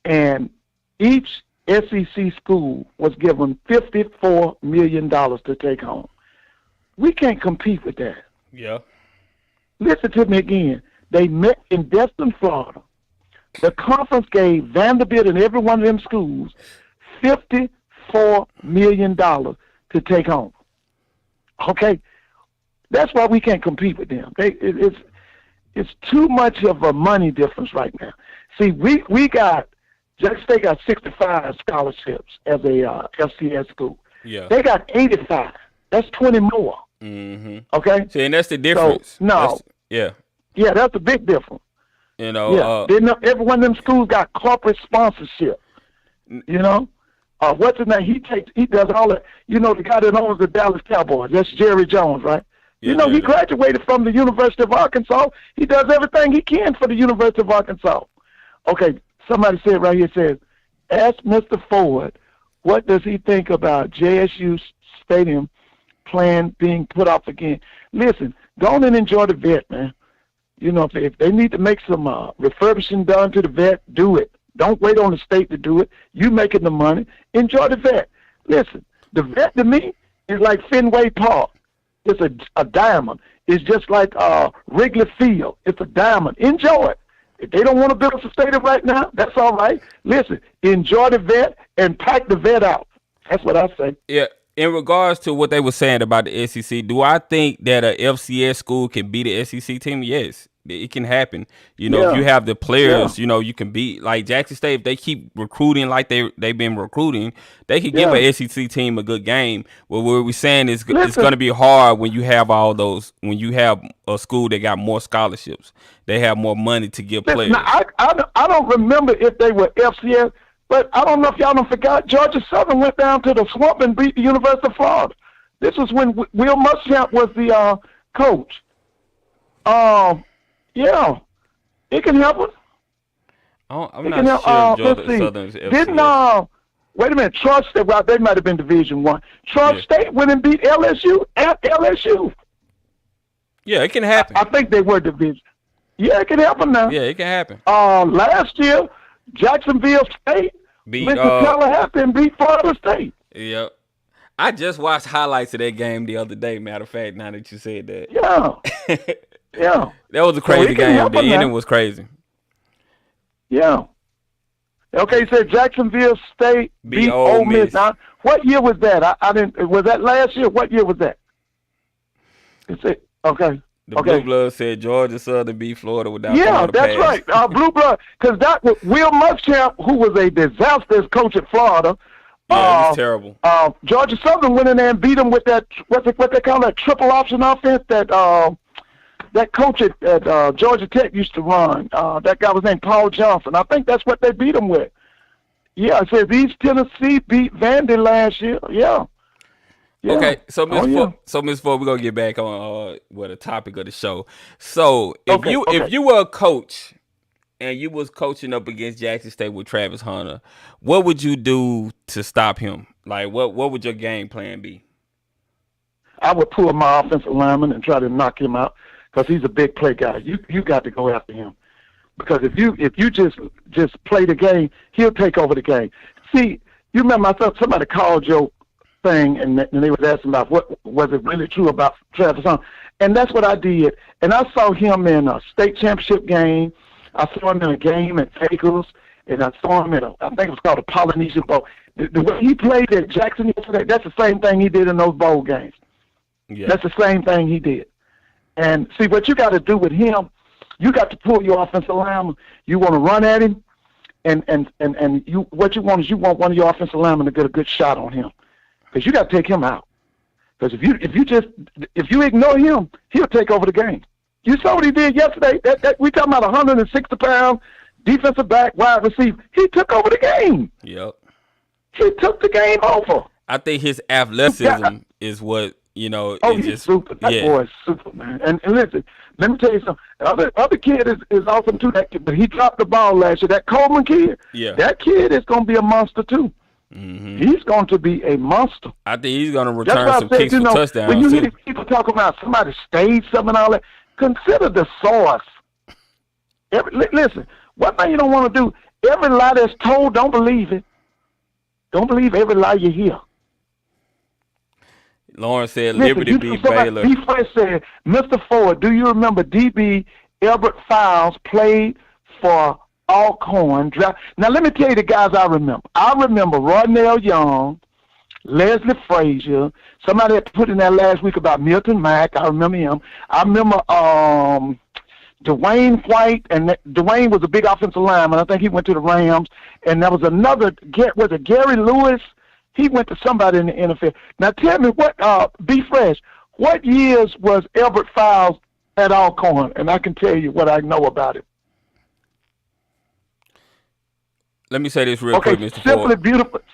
And each SEC school was given $54 million to take home. We can't compete with that. Yeah. Listen to me again. They met in Destin, Florida. The conference gave Vanderbilt and every one of them schools $54 million to take home. Okay? That's why we can't compete with them. It's too much of a money difference right now. See, we got, Jackson State got 65 scholarships as a FCS school. Yeah. They got 85. That's 20 more. Mm-hmm. Okay? See, and that's the difference. So, Yeah, that's a big difference. Every one of them schools got corporate sponsorship. What's his name? He does all that. The guy that owns the Dallas Cowboys. That's Jerry Jones, right? Yeah, he graduated from the University of Arkansas. He does everything he can for the University of Arkansas. Okay, somebody said right here, says, ask Mr. Ford, what does he think about JSU Stadium plan being put off again? Listen, go on and enjoy the vet, man. You know, if they need to make some refurbishing done to the vet, do it. Don't wait on the state to do it. You making the money. Enjoy the vet. Listen, the vet to me is like Fenway Park. It's a diamond. It's just like Wrigley Field. It's a diamond. Enjoy it. If they don't want to build a stadium right now, that's all right. Listen, enjoy the vet and pack the vet out. That's what I say. Yeah. In regards to what they were saying about the SEC, do I think that a FCS school can beat the SEC team? Yes, it can happen. You know, if you have the players, you know, you can beat, like Jackson State. If they keep recruiting like they've been recruiting, they can give an SEC team a good game. Well, what we're saying is it's going to be hard when you have all those. When you have a school that got more scholarships, they have more money to give players. Now, I don't remember if they were FCS. But I don't know if y'all don't forgot, Georgia Southern went down to the swamp and beat the University of Florida. This was when Will Muschamp was the coach. Yeah, it can happen. I'm not sure Georgia Southern's FCS. Didn't wait a minute, Trust State? Well, they might have been Division I. Trust State went and beat LSU at LSU. Yeah, it can happen. I think they were Division. Yeah, it can happen now. Yeah, it can happen. Last year, Jacksonville State beat Tallahassee and beat Florida State. Yep. I just watched highlights of that game the other day, matter of fact, now that you said that. Yeah. Yeah. That was a crazy game. The ending was crazy. Yeah. Okay, you said Jacksonville State beat Ole Miss. Now, what year was that? I didn't. Was that last year? What year was that? Okay. The Blue Blood said Georgia Southern beat Florida without that's right. Blue Blood, because that was Will Muschamp, who was a disastrous coach at Florida. Yeah, it was terrible. Georgia Southern went in there and beat them with that what they call that triple option offense that coach at Georgia Tech used to run. That guy was named Paul Johnson. I think that's what they beat them with. Yeah, it says East Tennessee beat Vandy last year. Yeah. Yeah. Okay, so Ms. Ford, we're gonna get back on the topic of the show. So if you were a coach and you was coaching up against Jackson State with Travis Hunter, what would you do to stop him? Like what would your game plan be? I would pull my offensive lineman and try to knock him out because he's a big play guy. You got to go after him because if you just play the game, he'll take over the game. See, you remember somebody called your thing and they was asking about what was it really true about Travis Hunter, and that's what I did. And I saw him in a state championship game. I saw him in a game at Pecos, and I saw him in I think it was called a Polynesian Bowl. The way he played at Jackson yesterday, that's the same thing he did in those bowl games. Yeah. That's the same thing he did. And see, what you got to do with him, you got to pull your offensive lineman. You want to run at him, and what you want is one of your offensive linemen to get a good shot on him. Because you got to take him out. Because if you ignore him, he'll take over the game. You saw what he did yesterday. We talking about 160-pound defensive back, wide receiver. He took over the game. Yep. He took the game over. I think his athleticism is what he's super. That boy is super, man. And listen, let me tell you something. Other kid is awesome too. That kid, but he dropped the ball last year. That Coleman kid. Yeah. That kid is going to be a monster too. Mm-hmm. He's going to be a monster. I think he's going to return some kicks for touchdowns. When you hear people talking about somebody staged something and all that, consider the source. Listen, one thing you don't want to do, every lie that's told, don't believe it. Don't believe every lie you hear. Lauren said Liberty beat Baylor. B. Fresh said, Mr. Ford, do you remember DB Albert Files played for Alcorn draft? Now, let me tell you the guys I remember. I remember Rodnell Young, Leslie Frazier. Somebody had put in that last week about Milton Mack. I remember him. I remember Dwayne White, and Dwayne was a big offensive lineman. I think he went to the Rams. And there was another, was it Gary Lewis? He went to somebody in the NFL. Now, tell me, B. Fresh, what years was Albert Files at Alcorn? And I can tell you what I know about it. Let me say this real quick, Mr. Ford.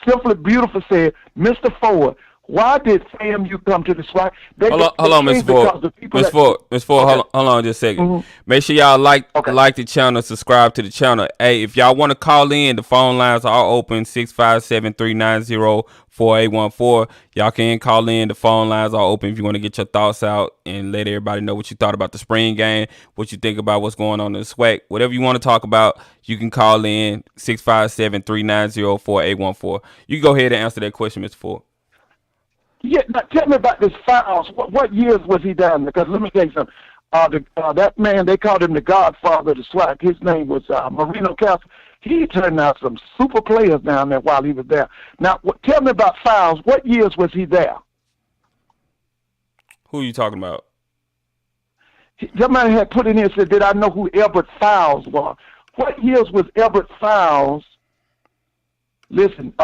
Simply Beautiful said, Mr. Ford, Why did FAMU come to the SWAC? Hold on, Miss Ford. Miss Ford, Okay. hold on just a second. Mm-hmm. Make sure y'all like Okay. the channel, subscribe to the channel. Hey, if y'all want to call in, the phone lines are open, 657-390-4814. Y'all can call in. The phone lines are open if you want to get your thoughts out and let everybody know what you thought about the spring game, what you think about what's going on in the SWAC. Whatever you want to talk about, you can call in, 657-390-4814. You can go ahead and answer that question, Mr. Ford. Yeah, now tell me about this Fowles. What years was he down there? Because let me tell you something. That man, they called him the Godfather of the SWAC. His name was Marino Castle. He turned out some super players down there while he was there. Now, tell me about Fowles. What years was he there? Who are you talking about? Somebody had put in here and said, did I know who Albert Fowles was? What years was Albert Fowles? Listen,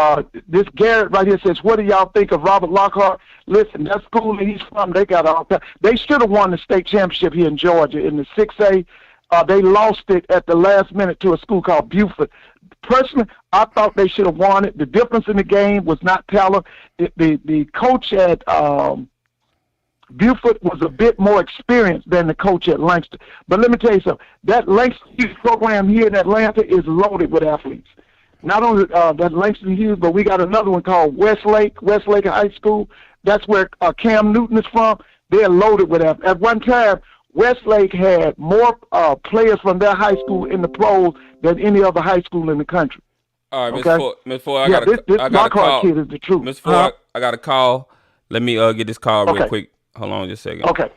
this Garrett right here says, what do y'all think of Robert Lockhart? Listen, that school that he's from, they got all that. They should have won the state championship here in Georgia in the 6A. They lost it at the last minute to a school called Buford. Personally, I thought they should have won it. The difference in the game was not talent. The coach at Buford was a bit more experienced than the coach at Langston. But let me tell you something. That Langston Hughes program here in Atlanta is loaded with athletes. Not only that Langston Hughes, but we got another one called Westlake High School. That's where Cam Newton is from. They're loaded with that. At one time, Westlake had more players from their high school in the pros than any other high school in the country. All right, okay? Miss Ford, I got a call. Kid is the truth. Miss Ford, I got a call. Let me get this call real quick. Hold on just a second. Okay.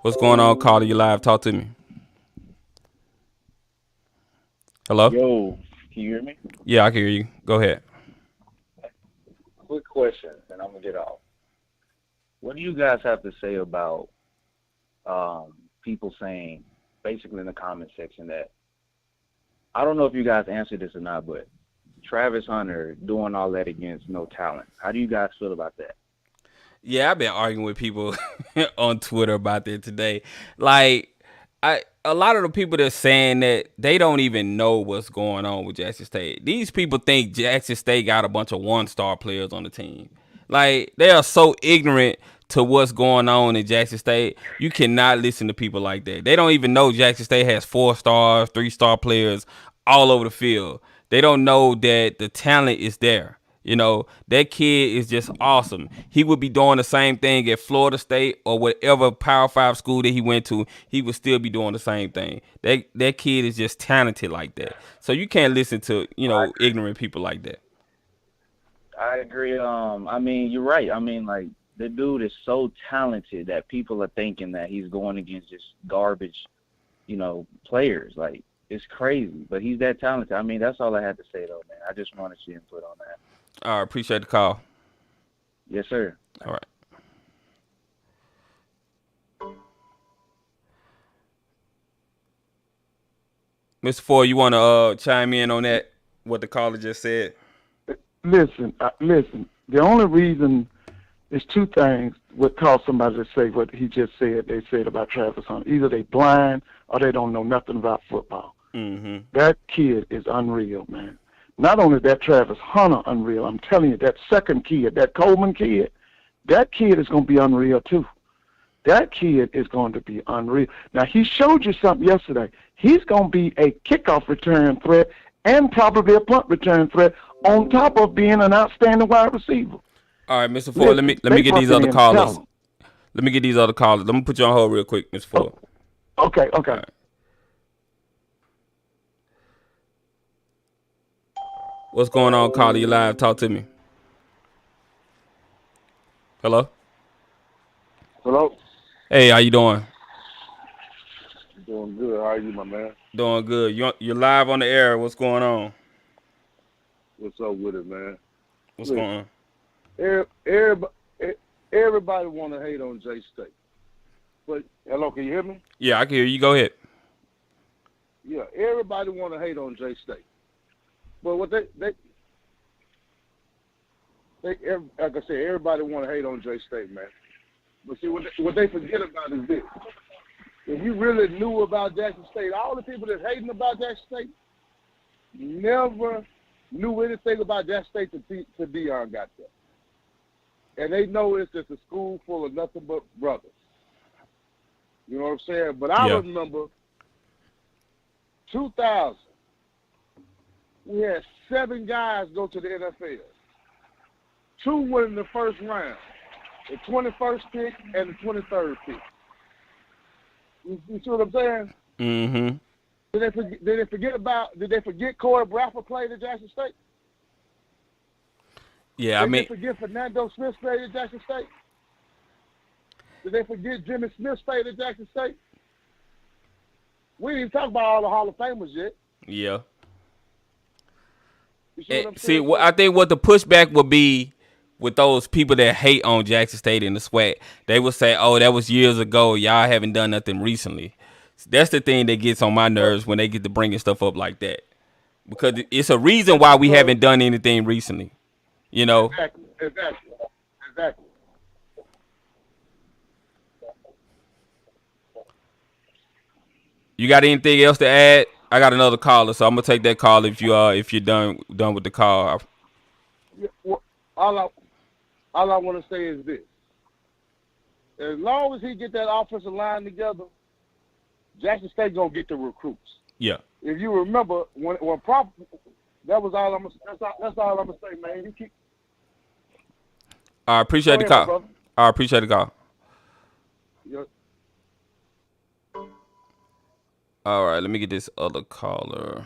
What's going on, caller? You live? Talk to me. Hello? Yo, can you hear me? Yeah, I can hear you. Go ahead. Quick question, and I'm going to get off. What do you guys have to say about people saying, basically in the comment section, that, I don't know if you guys answered this or not, but Travis Hunter doing all that against no talent. How do you guys feel about that? Yeah, I've been arguing with people on Twitter about that today. Like, a lot of the people that's saying that, they don't even know what's going on with Jackson State. These people think Jackson State got a bunch of one-star players on the team. Like, they are so ignorant to what's going on in Jackson State. You cannot listen to people like that. They don't even know Jackson State has 4-star, 3-star players all over the field. They don't know that the talent is there. You know, that kid is just awesome. He would be doing the same thing at Florida State or whatever Power 5 school that he went to. He would still be doing the same thing. That kid is just talented like that. So you can't listen to, ignorant people like that. I agree. I mean, you're right. I mean, like, the dude is so talented that people are thinking that he's going against just garbage, players. Like, it's crazy. But he's that talented. I mean, that's all I had to say, though, man. I just wanted your input on that. All right, appreciate the call. Yes, sir. All right. Mr. Ford, you want to chime in on that, what the caller just said? Listen. The only reason is two things would cause somebody to say what he just said. They said about Travis Hunter. Either they blind or they don't know nothing about football. Mm-hmm. That kid is unreal, man. Not only that Travis Hunter unreal, I'm telling you, that second kid, that Coleman kid, that kid is going to be unreal too. That kid is going to be unreal. Now, he showed you something yesterday. He's going to be a kickoff return threat and probably a punt return threat on top of being an outstanding wide receiver. All right, Mr. Ford, let me get these other callers. Let me get these other callers. Let me put you on hold real quick, Mr. Ford. Okay. Right. What's going on, caller? You live? Talk to me. Hello? Hello? Hey, how you doing? Doing good. How are you, my man? Doing good. You're live on the air. What's going on? What's up with it, man? What's going on? Everybody want to hate on J State. But, hello, can you hear me? Yeah, I can hear you. Go ahead. Yeah, everybody want to hate on J State. But what they like I said, everybody want to hate on J State, man. But see, what they forget about is this. If you really knew about Jackson State, all the people that's hating about Jackson State never knew anything about Jackson State till Dion got there. And they know it's just a school full of nothing but brothers. You know what I'm saying? But I remember 2000, we had 7 guys go to the NFL. 2 went in the first round, the 21st pick and the 23rd pick. You see what I'm saying? Mm-hmm. Did they forget Corey Bradford played at Jackson State? Yeah, Did they forget Fernando Smith played at Jackson State? Did they forget Jimmy Smith played at Jackson State? We didn't even talk about all the Hall of Famers yet. Yeah. You see what I'm saying? I think what the pushback would be with those people that hate on Jackson State and the SWAC, they would say, oh, that was years ago. Y'all haven't done nothing recently. That's the thing that gets on my nerves when they get to bringing stuff up like that. Because it's a reason why we haven't done anything recently. You know? Exactly. You got anything else to add? I got another caller, so I'm gonna take that call if you're done with the call. Yeah, well, all I want to say is this: as long as he get that offensive line together, Jackson State gonna get the recruits. Yeah. If you remember when that was all that's all I'm gonna say, man. You keep. I appreciate the call. I appreciate the call. Yeah. All right, let me get this other caller.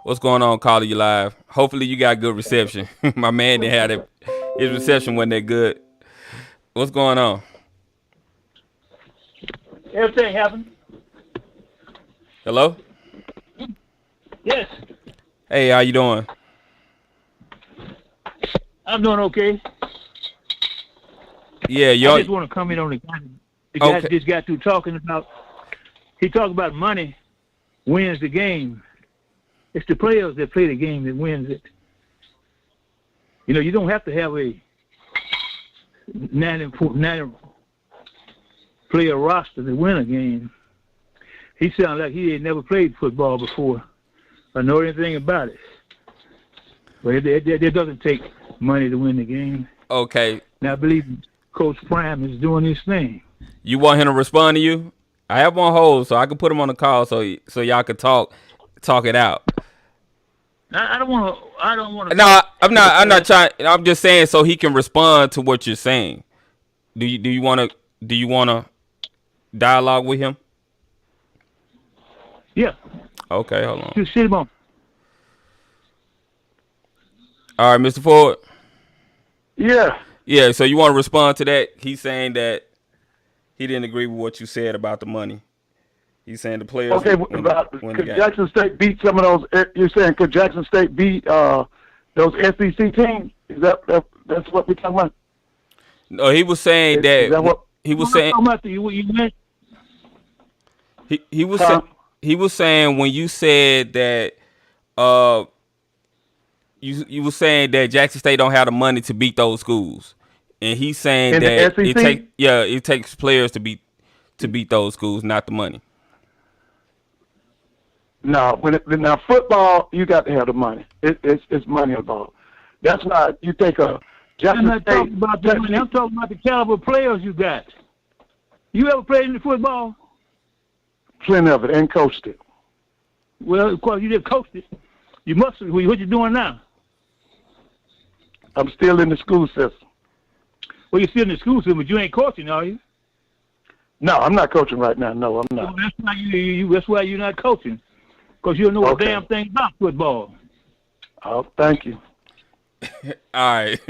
What's going on, caller? You live? Hopefully you got good reception. My man didn't have it. His reception wasn't that good. What's going on? Everything happened. Hello? Yes. Hey, how you doing? I'm doing okay. Yeah, I just want to comment on the guy that just got through talking about. He talked about money wins the game. It's the players that play the game that wins it. You know, you don't have to have a 90 player roster to win a game. He sounded like he had never played football before or know anything about it. But it doesn't take money to win the game. Okay. Now, I believe Coach Prime is doing his thing. You want him to respond to you? I have on hold, so I can put him on the call so y'all can talk it out. I don't want to. No, I'm not trying. I'm just saying so he can respond to what you're saying. Do you want to dialogue with him? Yeah. Okay, hold on. Just sit him on. All right, Mr. Ford. Yeah. Yeah. So you want to respond to that? He's saying that he didn't agree with what you said about the money. He's saying the players. Okay, could Jackson State beat some of those? You're saying could Jackson State beat those SEC teams? Is that's what we're talking about? No, he was saying is that what he was saying. He was saying when you said that you were saying that Jackson State don't have the money to beat those schools. And he's saying that it takes players to beat those schools, not the money. No, now football, you got to have the money. It's money involved. That's not you take a. I'm not talking about the money. I'm talking about the caliber of players you got. You ever played in the football? Plenty of it, and coached it. Well, of course you did coach it. You must. What you doing now? I'm still in the school system. Well, you're still in the school system, but you ain't coaching, are you? No, I'm not coaching right now. No, I'm not. Well, that's why you're not coaching, because you don't know a damn thing about football. Oh, thank you. All right.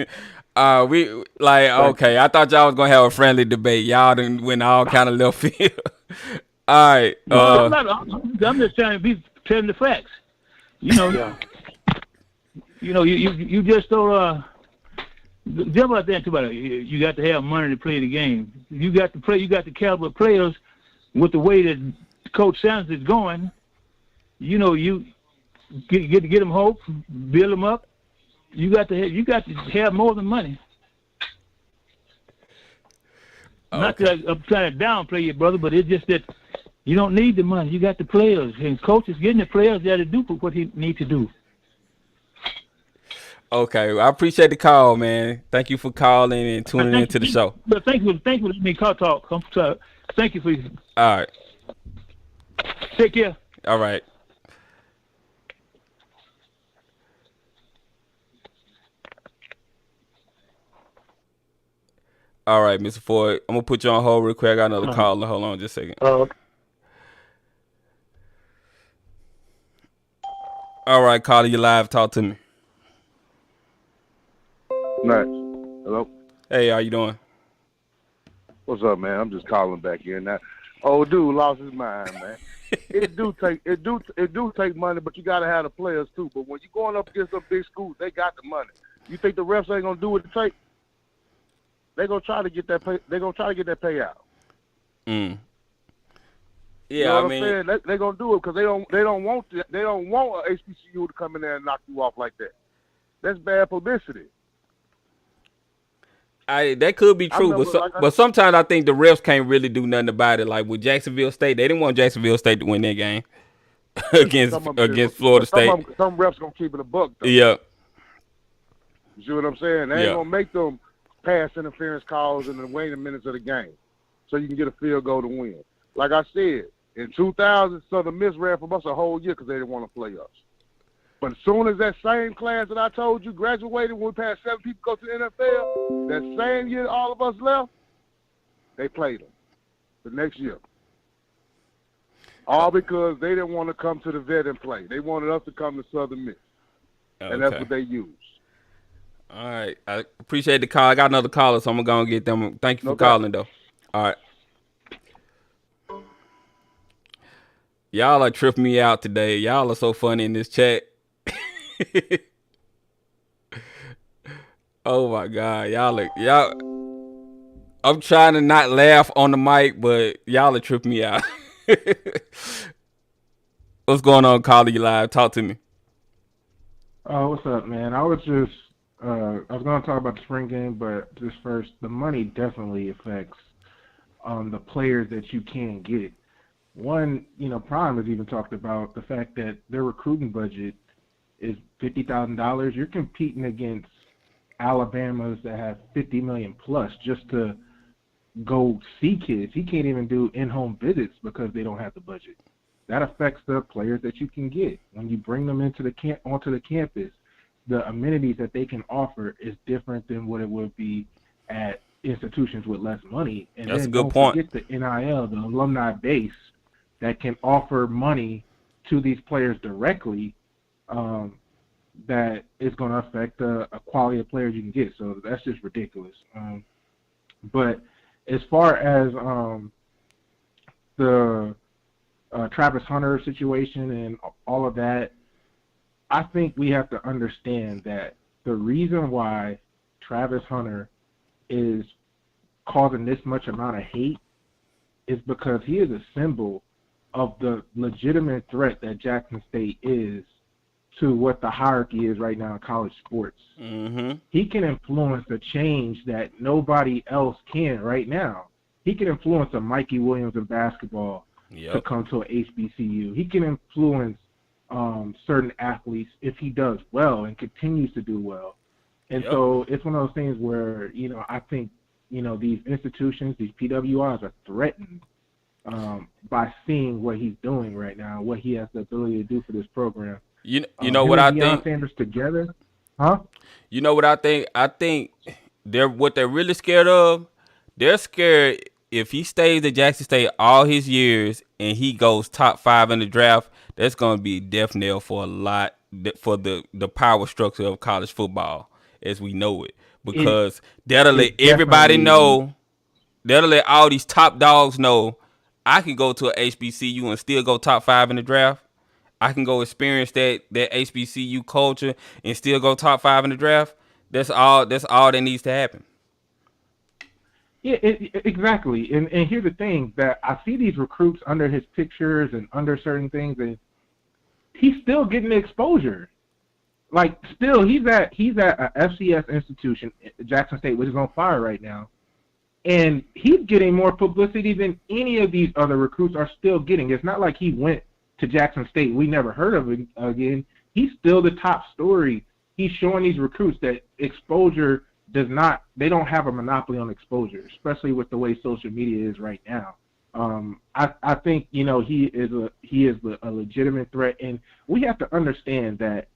Okay. I thought y'all was gonna have a friendly debate. Y'all done went all kind of left field. All right. I'm just trying to telling the facts. You know. Yeah. You know, you just don't jump out there and talk about it. You got to have money to play the game. You got to play. You got the caliber of players with the way that Coach Sanders is going. You know, you get them hope, build them up. You got to have more than money. Okay. Not that I'm trying to downplay you, brother, but it's just that you don't need the money. You got the players, and Coach is getting the players there to do what he needs to do. Okay, I appreciate the call, man. Thank you for calling and tuning into the show. But thank you for letting me call talk. Thank you for. All right. Take care. All right. All right, Mr. Ford. I'm gonna put you on hold real quick. I got another caller. Hold on just a second. All right, caller, you live. Talk to me. Nice. Hello. Hey, how you doing? What's up, man? I'm just calling back here now. Old dude lost his mind, man. It do take money, but you gotta have the players too. But when you're going up against some big schools, they got the money. You think the refs ain't gonna do what it takes? They gonna try to get that pay. They gonna try to get that payout. Yeah, you know what I'm saying? They gonna do it because they don't want a HBCU to come in there and knock you off like that. That's bad publicity. That could be true, but sometimes I think the refs can't really do nothing about it. Like with Jacksonville State, they didn't want Jacksonville State to win their game against Florida State. Some refs gonna keep it a buck, though. Yeah. You see what I'm saying? They ain't gonna make them pass interference calls in the waning minutes of the game, so you can get a field goal to win. Like I said, in 2000, Southern Miss ran from us a whole year because they didn't want to play us. But as soon as that same class that I told you graduated, when we passed 7 people go to the NFL, that same year all of us left, they played them the next year. All because they didn't want to come to the vet and play. They wanted us to come to Southern Miss. Okay. And that's what they used. All right. I appreciate the call. I got another caller, so I'm going to get them. Thank you for calling, though. All right. Y'all are tripping me out today. Y'all are so funny in this chat. Oh my God, y'all. I'm trying to not laugh on the mic, but y'all are tripping me out. What's going on, caller? You live? Talk to me. Oh, what's up, man? I was going to talk about the spring game, but just first, the money definitely affects the players that you can get. One, Prime has even talked about the fact that their recruiting budget is $50,000. You're competing against Alabamas that have $50 million plus just to go see kids. He can't even do in-home visits because they don't have the budget. That affects the players that you can get. When you bring them onto the campus, the amenities that they can offer is different than what it would be at institutions with less money. And that's then a good point. Don't forget the NIL, the alumni base that can offer money to these players directly. That is going to affect the quality of players you can get. So that's just ridiculous. But as far as the Travis Hunter situation and all of that, I think we have to understand that the reason why Travis Hunter is causing this much amount of hate is because he is a symbol of the legitimate threat that Jackson State is to what the hierarchy is right now in college sports. Mm-hmm. He can influence a change that nobody else can right now. He can influence a Mikey Williams in basketball to come to an HBCU. He can influence certain athletes if he does well and continues to do well. And so it's one of those things where, I think, these institutions, these PWIs are threatened by seeing what he's doing right now, what he has the ability to do for this program. You know what I think? Sanders together, huh? You know what I think? I think what they're really scared of. They're scared if he stays at Jackson State all his years and he goes top 5 in the draft. That's going to be death knell for a lot for the power structure of college football as we know it, because that'll let everybody know. That'll let all these top dogs know I can go to a HBCU and still go top 5 in the draft. I can go experience that HBCU culture and still go top 5 in the draft. That's all that needs to happen. Yeah, exactly. And here's the thing, that I see these recruits under his pictures and under certain things, and he's still getting the exposure. Like, still, he's at a FCS institution, Jackson State, which is on fire right now, and he's getting more publicity than any of these other recruits are still getting. It's not like he went to Jackson State, we never heard of him again. He's still the top story he's showing these recruits that exposure they don't have a monopoly on exposure, especially with the way social media is right now. I think, you know, he is a legitimate threat, and we have to understand that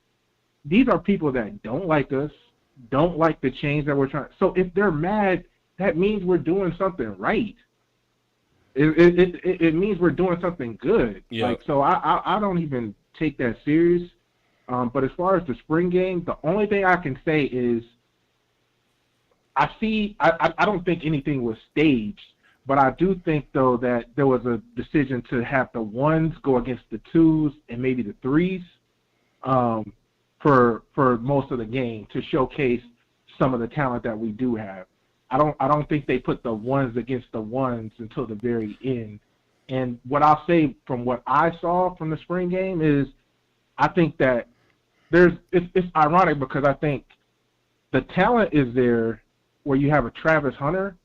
these are people that don't like us, don't like the change that we're trying. So if they're mad, that means we're doing something right. It means we're doing something good. Yeah. Like, so I don't even take that serious. But as far as the spring game, the only thing I can say is I don't think anything was staged, but I do think, though, that there was a decision to have the ones go against the twos and maybe the threes for most of the game to showcase some of the talent that we do have. I don't think they put the ones against the ones until the very end. And what I'll say from what I saw from the spring game is I think that it's ironic because I think the talent is there where you have a Travis Hunter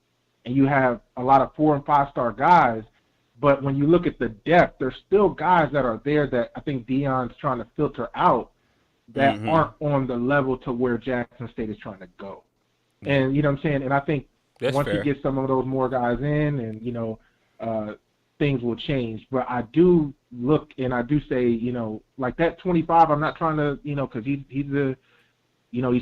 and you have a lot of 4- and 5-star guys, but when you look at the depth, there's still guys that are there that I think Deion's trying to filter out that aren't on the level to where Jackson State is trying to go. And you know what I'm saying? And I think once you get some of those more guys in and, you know, things will change. But I do look and I do say, you know, like that 25, I'm not trying to, you know, because he's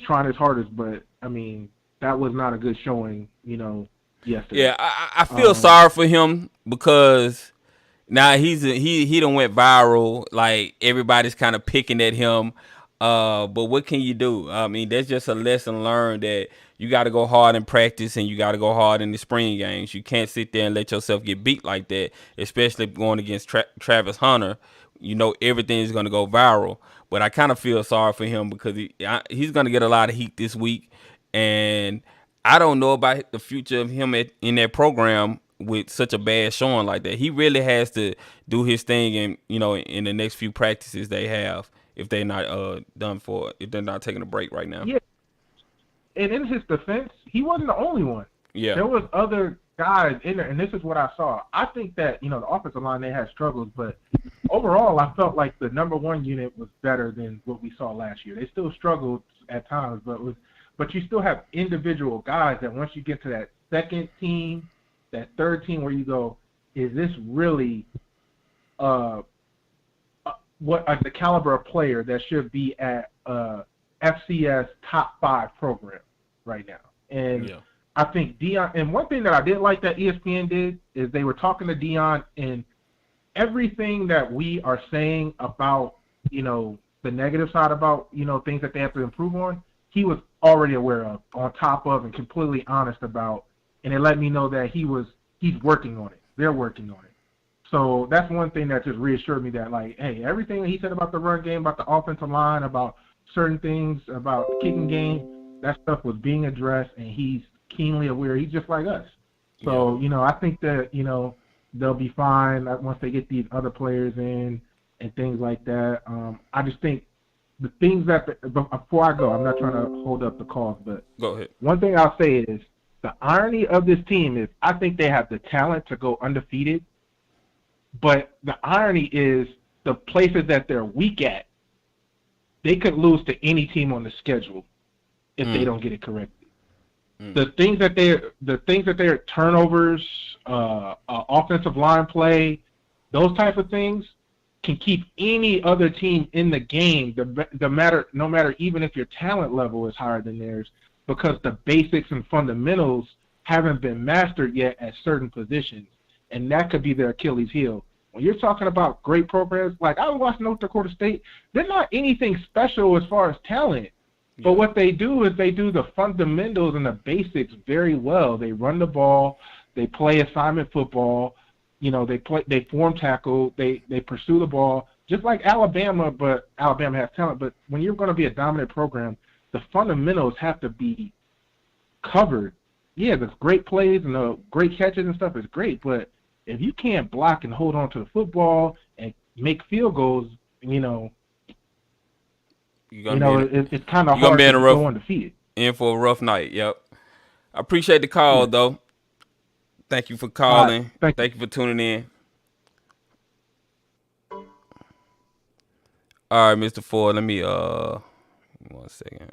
trying his hardest, but I mean, that was not a good showing, you know, yesterday. Yeah, I feel sorry for him because now he done went viral. Like everybody's kind of picking at him. But what can you do? I mean, that's just a lesson learned that you got to go hard in practice and you got to go hard in the spring games. You can't sit there and let yourself get beat like that, especially going against Travis Hunter. You know, everything is going to go viral. But I kind of feel sorry for him because he's going to get a lot of heat this week. And I don't know about the future of him in that program with such a bad showing like that. He really has to do his thing in the next few practices they have. If they're not if they're not taking a break right now. Yeah. And in his defense, he wasn't the only one. Yeah. There was other guys in there, and this is what I saw. I think that, you know, the offensive line, they had struggles, but overall I felt like the number one unit was better than what we saw last year. They still struggled at times, but you still have individual guys that once you get to that second team, that third team where you go, is this really the caliber of player that should be at FCS top 5 program right now. And yeah. I think Deion, and one thing that I did like that ESPN did is they were talking to Deion, and everything that we are saying about, you know, the negative side about, you know, things that they have to improve on, he was already aware of, on top of, and completely honest about, and it let me know that he's working on it. They're working on it. So that's one thing that just reassured me that, like, hey, everything that he said about the run game, about the offensive line, about certain things, about the kicking game, that stuff was being addressed, and he's keenly aware. He's just like us. So, you know, I think that, you know, they'll be fine once they get these other players in and things like that. I just think the things before I go, I'm not trying to hold up the cause, but go ahead. One thing I'll say is the irony of this team is I think they have the talent to go undefeated, but the irony is the places that they're weak at, they could lose to any team on the schedule if they don't get it corrected. The things that they're turnovers, offensive line play, those type of things can keep any other team in the game. No matter even if your talent level is higher than theirs, because the basics and fundamentals haven't been mastered yet at certain positions, and that could be their Achilles heel. When you're talking about great programs, like I watched North Dakota State, they're not anything special as far as talent. Yeah. But what they do is they do the fundamentals and the basics very well. They run the ball, they play assignment football, you know, they form tackle, they pursue the ball, just like Alabama, but Alabama has talent. But when you're going to be a dominant program, the fundamentals have to be covered. Yeah, the great plays and the great catches and stuff is great, but if you can't block and hold on to the football and make field goals, you know, it's kind of hard to go undefeated. In for a rough night, yep. I appreciate the call, though. Thank you for calling. Thank you for tuning in. All right, Mr. Ford, let me 1 second.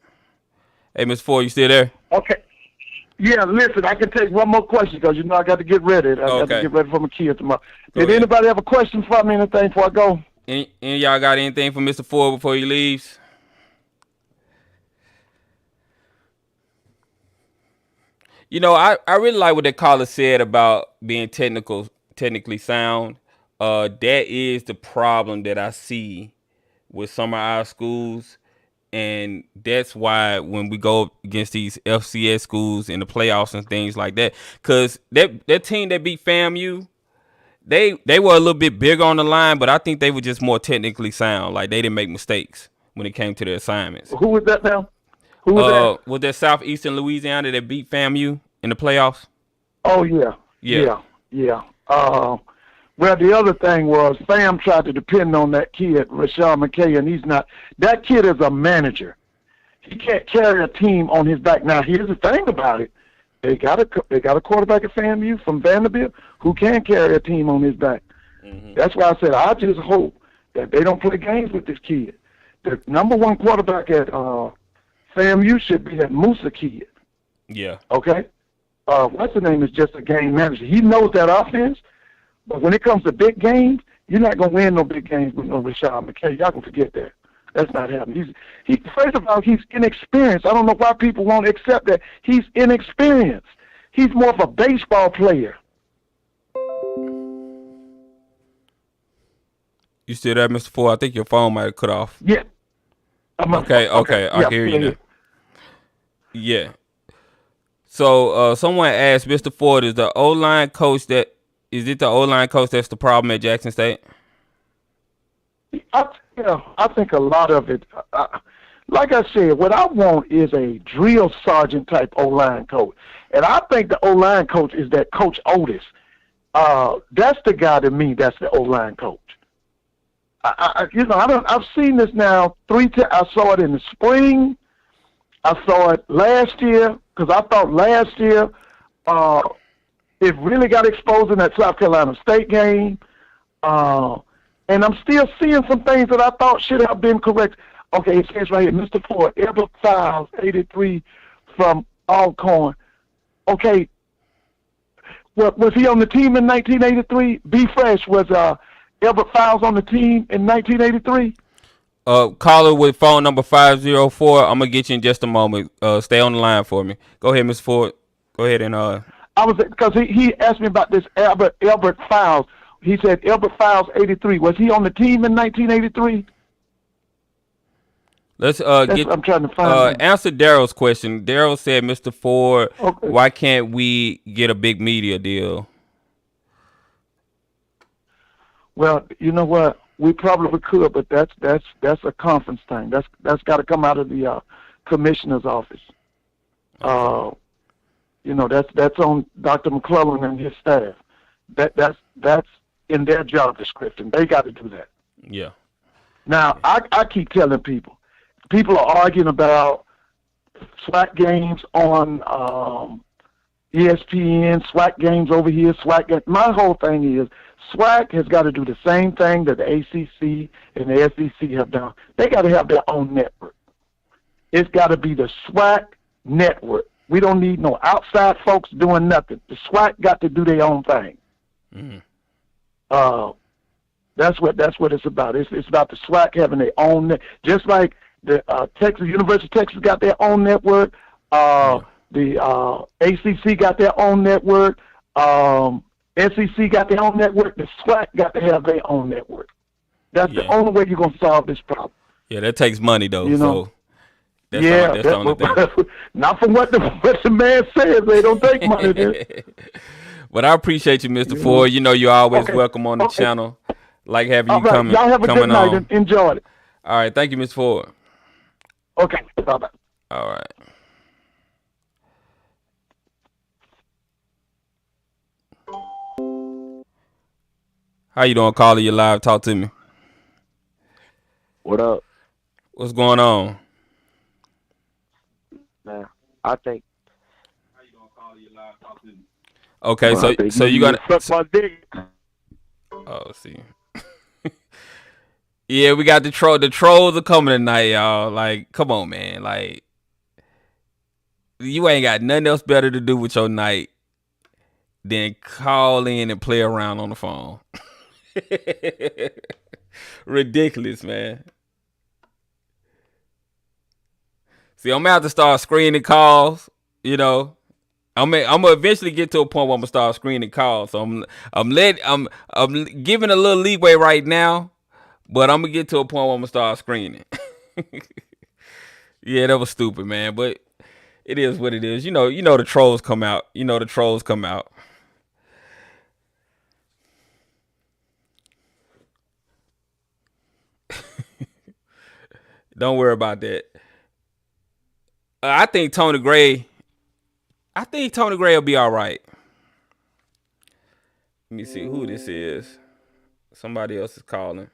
Hey, Mr. Ford, you still there? Okay. Yeah, listen, I can take one more question because, I got to get ready. I got to get ready for my kids tomorrow. Did anybody have a question for me, anything before I go? Any y'all got anything for Mr. Ford before he leaves? I really like what that caller said about being technically sound. That is the problem that I see with some of our schools. And that's why when we go against these FCS schools in the playoffs and things like that, because that team that beat FAMU, they were a little bit bigger on the line, but I think they were just more technically sound. Like, they didn't make mistakes when it came to their assignments. Who was that now? Who was that? Was that Southeastern Louisiana that beat FAMU in the playoffs? Oh, yeah. Well, the other thing was Sam tried to depend on that kid, Rashawn McKay, and he's not. That kid is a manager. He can't carry a team on his back. Now, here's the thing about it. They got a quarterback at FAMU from Vanderbilt who can carry a team on his back. Mm-hmm. That's why I said I just hope that they don't play games with this kid. The number one quarterback at FAMU should be that Musa kid. Yeah. Okay? What's the name is just a game manager. He knows that offense. But when it comes to big games, you're not going to win no big games with no Rashawn McKay. Y'all can forget that. That's not happening. First of all, he's inexperienced. I don't know why people won't accept that. He's inexperienced. He's more of a baseball player. You still there, Mr. Ford? I think your phone might have cut off. Yeah. Okay. I hear you now. Yeah. So someone asked, Mr. Ford, is the O-line coach is it the O-line coach that's the problem at Jackson State? I think a lot of it, like I said, what I want is a drill sergeant type O-line coach. And I think the O-line coach is that Coach Otis. That's the guy to me, that's the O-line coach. I've seen this now 3 times. I saw it in the spring. I saw it last year because I thought last year it really got exposed in that South Carolina State game. And I'm still seeing some things that I thought should have been correct. Okay, it says right here, Mr. Ford, Albert Files, 83 from Alcorn. Okay, was he on the team in 1983? B. Fresh, was Albert Files on the team in 1983? Caller with phone number 504. I'm going to get you in just a moment. Stay on the line for me. Go ahead, Mr. Ford. Go ahead and... I was, because he asked me about this Albert Files. He said Albert Files 83. Was he on the team in 1983? Let's I'm trying to find answer Daryl's question. Daryl said, Mr. Ford, why can't we get a big media deal? Well, you know what? We probably could, but that's a conference thing. That's got to come out of the commissioner's office. Okay. That's on Dr. McClellan and his staff. That's in their job description. They got to do that. Yeah. Now, I keep telling people are arguing about SWAC games on ESPN, SWAC games over here, SWAC games. My whole thing is SWAC has got to do the same thing that the ACC and the SEC have done. They got to have their own network. It's got to be the SWAC network. We don't need no outside folks doing nothing. The SWAC got to do their own thing. Mm-hmm. That's what it's about. It's about the SWAC having their own just like the University of Texas got their own network. The ACC got their own network. SEC got their own network. The SWAC got to have their own network. That's the only way you're gonna solve this problem. Yeah, that takes money though. So that's the only thing. Not from what the man says. They don't take money. But I appreciate you, Mr. Ford. You're always welcome on the channel. Like having you coming. Y'all have a good night and enjoy it. All right, thank you, Mr. Ford. Okay, bye-bye. All right. How you doing, caller? You live? Talk to me. What up? What's going on? Man, I think. How you doing, caller? You live? Talk to me. Okay, so you gonna suck my dick. Oh, see. Yeah, we got the troll. The trolls are coming tonight, y'all. Like, come on, man. Like, you ain't got nothing else better to do with your night than call in and play around on the phone. Ridiculous, man. See, I'm gonna have to start screening calls. You know, I'm gonna eventually get to a point where I'm gonna start screening calls. So I'm giving a little leeway right now, but I'm gonna get to a point where I'm gonna start screening. Yeah, that was stupid, man. But it is what it is. You know the trolls come out. Don't worry about that. I think Tony Gray will be all right. Let me see who this is. Somebody else is calling.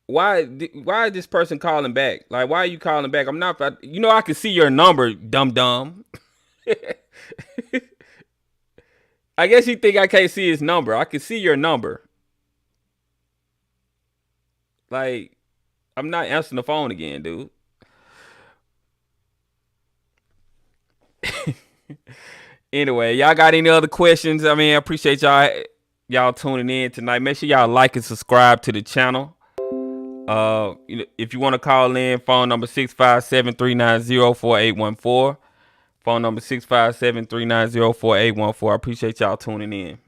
Why is this person calling back? Like, why are you calling back? I'm not. I can see your number, dumb. I guess you think I can't see his number. I can see your number. Like, I'm not answering the phone again, dude. Anyway, y'all got any other questions? I mean, I appreciate y'all tuning in tonight. Make sure y'all like and subscribe to the channel. If you want to call in, phone number 657-390-4814. Phone number 657-390-4814. I appreciate y'all tuning in.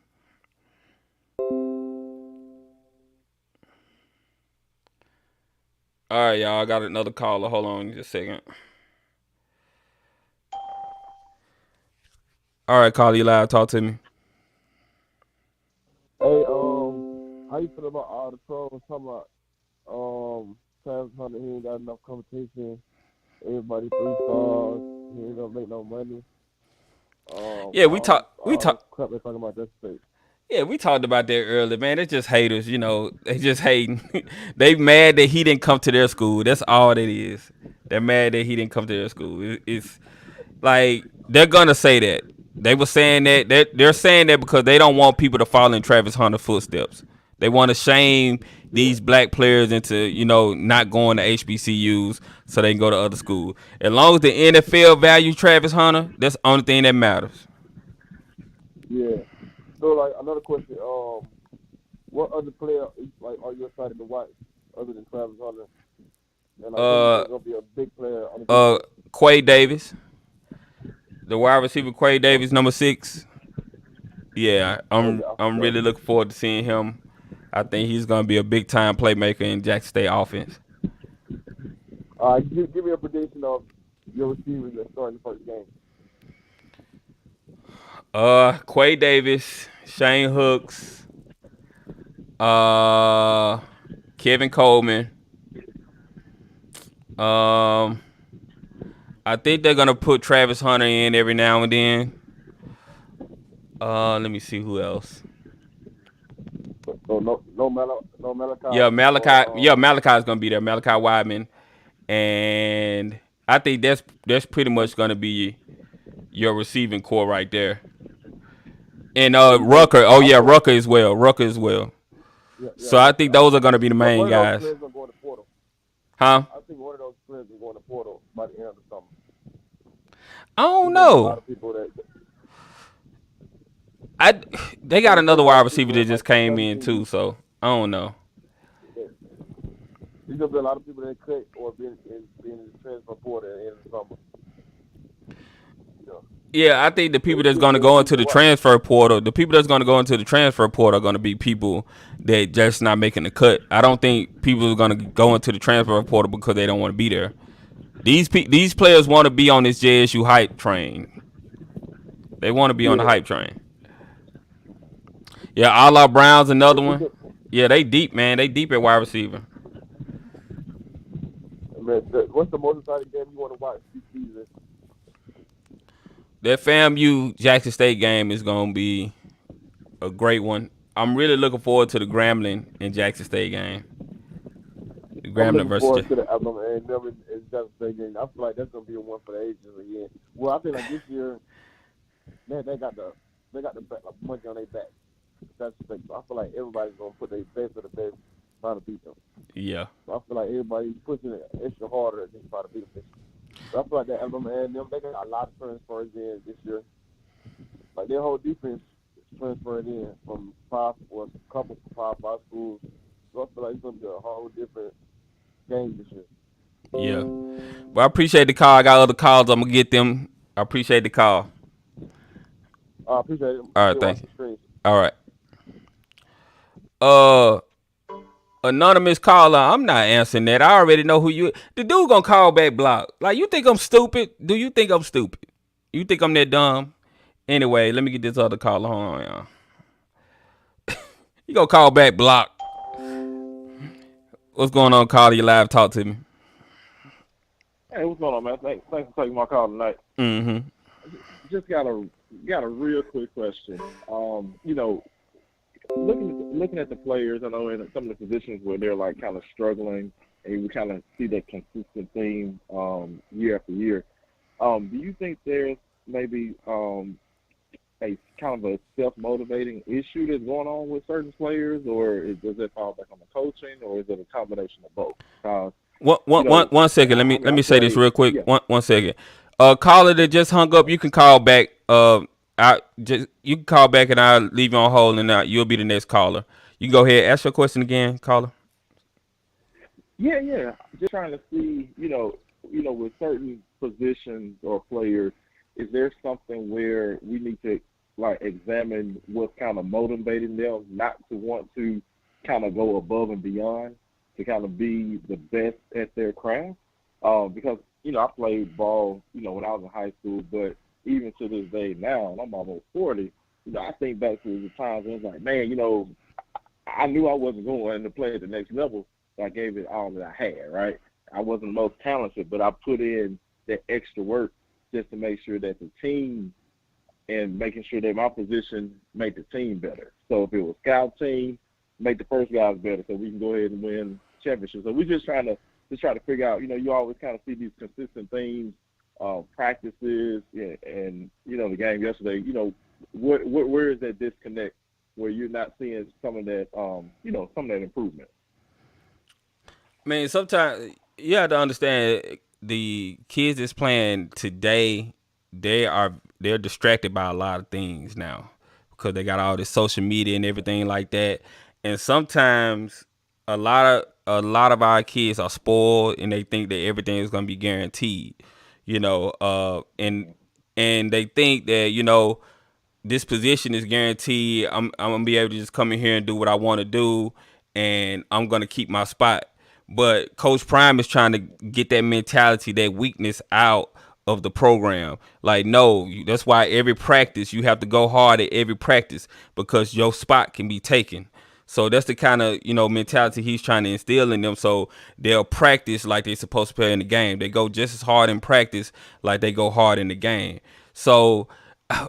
All right, y'all. I got another caller. Hold on just a second. All right, caller, you live. Talk to me. Hey, how you feel about all the trolls talking about Travis Hunter, he ain't got enough competition, everybody 3 stars, he ain't gonna make no money. Yeah, we talk crap they're talking about that state. Yeah, we talked about that earlier, man. It's just haters, they just hating. They mad that he didn't come to their school. That's all it is. They're mad that he didn't come to their school. It's like they're gonna say that. They were saying that they're saying that because they don't want people to follow in Travis Hunter's footsteps. They want to shame these black players into, not going to HBCUs so they can go to other schools. As long as the NFL values Travis Hunter, that's the only thing that matters. Yeah. So, like, another question, what other player, like, are you excited to watch other than Travis Hunter? And I think he's going to be a big player on the Quay Davis. The wide receiver Quay Davis, number 6. Yeah, I'm really looking forward to seeing him. I think he's going to be a big-time playmaker in Jackson State offense. Give me a prediction of your receivers that start in the first game. Quay Davis, Shane Hooks, Kevin Coleman. I think they're going to put Travis Hunter in every now and then. Let me see who else. So no Malachi. Yeah, Malachi's gonna be there. Malachi Wideman, and I think that's pretty much gonna be your receiving core right there. And Rucker, Rucker as well. Yeah. So I think those are gonna be the main guys. Huh? I think one of those players is going to portal by the end of the summer. I don't know. A lot of people they got another wide receiver that just came in too, so I don't know. There's gonna be a lot of people that cut or being in the transfer portal at the end of the summer. Yeah, I think the people that's gonna go into the transfer portal, are gonna be people that just not making the cut. I don't think people are gonna go into the transfer portal because they don't want to be there. These players want to be on this JSU hype train. They want to be on the hype train. Yeah, Ala Brown's another one. Yeah, they deep, man. They deep at wide receiver. What's the most exciting game you want to watch this season? That FAMU Jackson State game is going to be a great one. I'm really looking forward to the Grambling and Jackson State game. The Grambling versus to the Alabama and Jackson State game. I feel like that's going to be a one for the ages again. Well, I think like this year, they got the monkey on their back. So I feel like everybody's going to put their best of the best trying to beat them. Yeah. So I feel like everybody's pushing it extra harder to try to beat them. So I feel like that Alabama and them, they got a lot of transfers in this year. Like their whole defense is transferring in from a couple from five schools. So I feel like it's gonna be a whole different game this year. Yeah. Well, I appreciate the call. I got other calls. I'm gonna get them. I appreciate the call. I appreciate it. All right, thank you. All right. Anonymous caller, I'm not answering that. I already know who you. The dude gonna call back block. Like, you think I'm stupid? Do you think I'm stupid? You think I'm that dumb? Anyway, let me get this other caller. Hold on, y'all. You gonna call back block? What's going on, caller? You live? Talk to me. Hey, what's going on, man? Thanks for taking my call tonight. Mm-hmm. Just got a real quick question. You know, looking at the players, I know in some of the positions where they're like kind of struggling, and we kind of see that consistent theme year after year. Do you think there's maybe a kind of a self-motivating issue that's going on with certain players, or does it fall back on the coaching, or is it a combination of both? One second. Let me say this real quick. Yeah. One second. Caller that just hung up, you can call back. You can call back and I'll leave you on hold, and you'll be the next caller. You can go ahead, ask your question again, caller. Yeah. Just trying to see, you know, with certain positions or players, is there something where we need to like examine what's kind of motivating them not to want to kind of go above and beyond to kind of be the best at their craft? Because, you know, I played ball, you know, when I was in high school, but even to this day now, and I'm almost 40, you know, I think back to the times when it's like, man, you know, I knew I wasn't going to play at the next level, so I gave it all that I had, right? I wasn't the most talented, but I put in that extra work just to make sure that the team and making sure that my position made the team better. So if it was scout team, make the first guys better so we can go ahead and win championships. So we're just trying to figure out, you know, you always kind of see these consistent themes, practices, and you know, the game yesterday, you know, where is that disconnect where you're not seeing some of that, you know, some of that improvement? I mean, sometimes you have to understand the kids that's playing today, they're distracted by a lot of things now because they got all this social media and everything like that. And sometimes a lot of our kids are spoiled and they think that everything is going to be guaranteed, you know, and they think that, you know, this position is guaranteed. I'm gonna be able to just come in here and do what I want to do, and I'm gonna keep my spot. But Coach Prime is trying to get that mentality, that weakness out of the program. Like, no, that's why every practice you have to go hard at every practice because your spot can be taken. So that's the kind of, you know, mentality he's trying to instill in them. So they'll practice like they're supposed to play in the game. They go just as hard in practice like they go hard in the game. So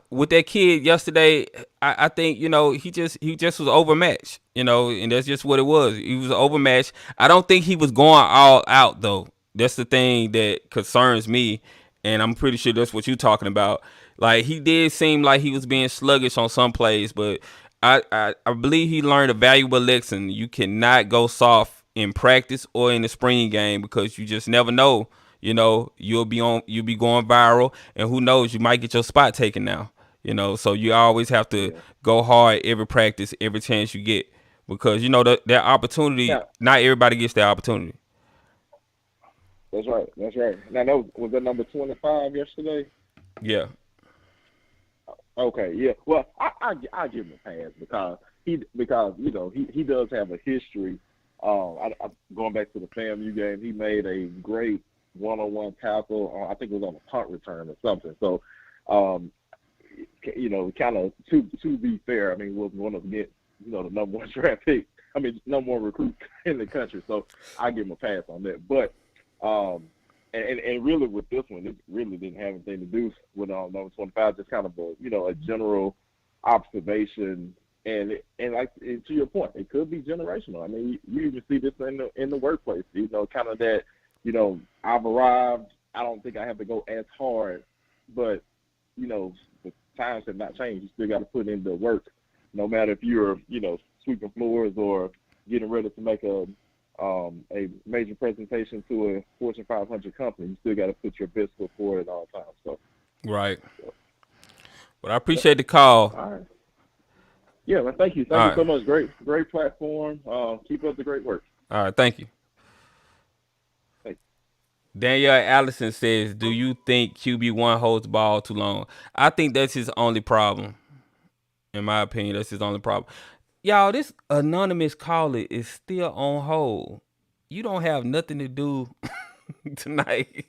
with that kid yesterday, I think, you know, he just was overmatched, you know, and that's just what it was. He was overmatched. I don't think he was going all out, though. That's the thing that concerns me, and I'm pretty sure that's what you're talking about. Like, he did seem like he was being sluggish on some plays, but I believe he learned a valuable lesson. You cannot go soft in practice or in the spring game because you just never know. You know, you'll be going viral, and who knows, you might get your spot taken now. You know, so you always have to go hard every practice, every chance you get, because you know that opportunity. Yeah. Not everybody gets that opportunity. That's right. Now, that was that number 25 yesterday. Yeah. Okay. Yeah. Well, I give him a pass because you know he does have a history. Going back to the FAMU game, he made a great one-on-one tackle. I think it was on a punt return or something. So, you know, kind of to be fair, I mean, was one of the number one draft pick. I mean, number one recruit in the country. So I give him a pass on that. But and really with this one, it really didn't have anything to do with number 25. Just kind of a general observation. And to your point, it could be generational. I mean, you even see this in the workplace. You know, kind of that. You know, I've arrived. I don't think I have to go as hard, but you know, the times have not changed. You still got to put in the work, no matter if you're, you know, sweeping floors or getting ready to make a a major presentation to a Fortune 500 company. You still got to put your best foot forward at all times. So. Right. But I appreciate the call. All right. Yeah, man. Thank you. Thank you so much. Great platform. Keep up the great work. All right. Thank you. Danielle Allison says, do you think QB1 holds the ball too long? I think that's his only problem. In my opinion, that's his only problem. Y'all, this anonymous caller is still on hold. You don't have nothing to do tonight.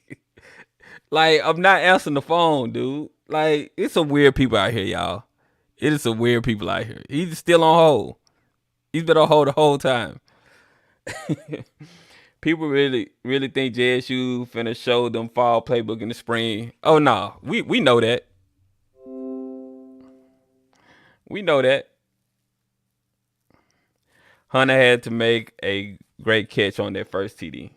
Like, I'm not answering the phone, dude. Like, it's some weird people out here, y'all. It is some weird people out here. He's still on hold. He's been on hold the whole time. People really think JSU finna show them fall playbook in the spring. Oh no, we know that. We know that. Hunter had to make a great catch on that first TD.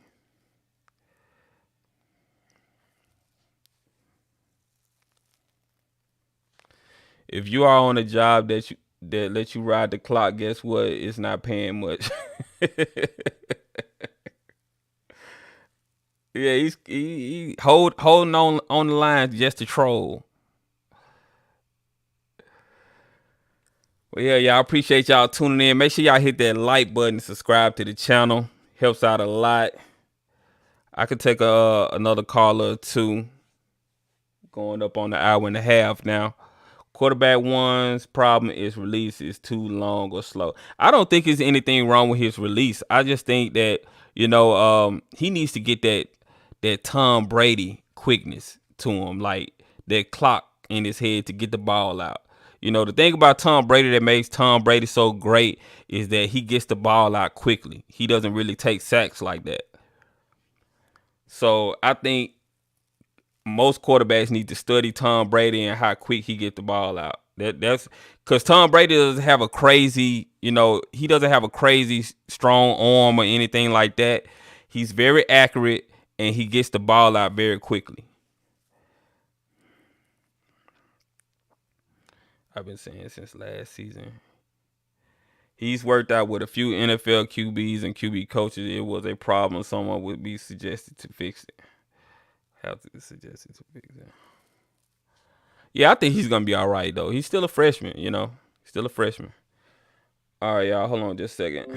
If you are on a job that lets you ride the clock, guess what? It's not paying much. Yeah, he holding on the line just to troll. Well, yeah, y'all appreciate y'all tuning in. Make sure y'all hit that like button and subscribe to the channel. Helps out a lot. I could take another caller or two. Going up on the hour and a half now. Quarterback one's problem is release is too long or slow. I don't think there's anything wrong with his release. I just think that, he needs to get that Tom Brady quickness to him, like that clock in his head to get the ball out. The thing about Tom Brady that makes Tom Brady so great is that he gets the ball out quickly. He doesn't really take sacks like that. So I think most quarterbacks need to study Tom Brady and how quick he get the ball out. That's because Tom Brady doesn't have a crazy, he doesn't have a crazy strong arm or anything like that. He's very accurate and he gets the ball out very quickly. I've been saying since last season. He's worked out with a few NFL QBs and QB coaches. It was a problem. Someone would be suggested to fix it. Suggested to fix it. Yeah, I think he's gonna be all right though. He's still a freshman, Still a freshman. All right, y'all. Hold on just a second.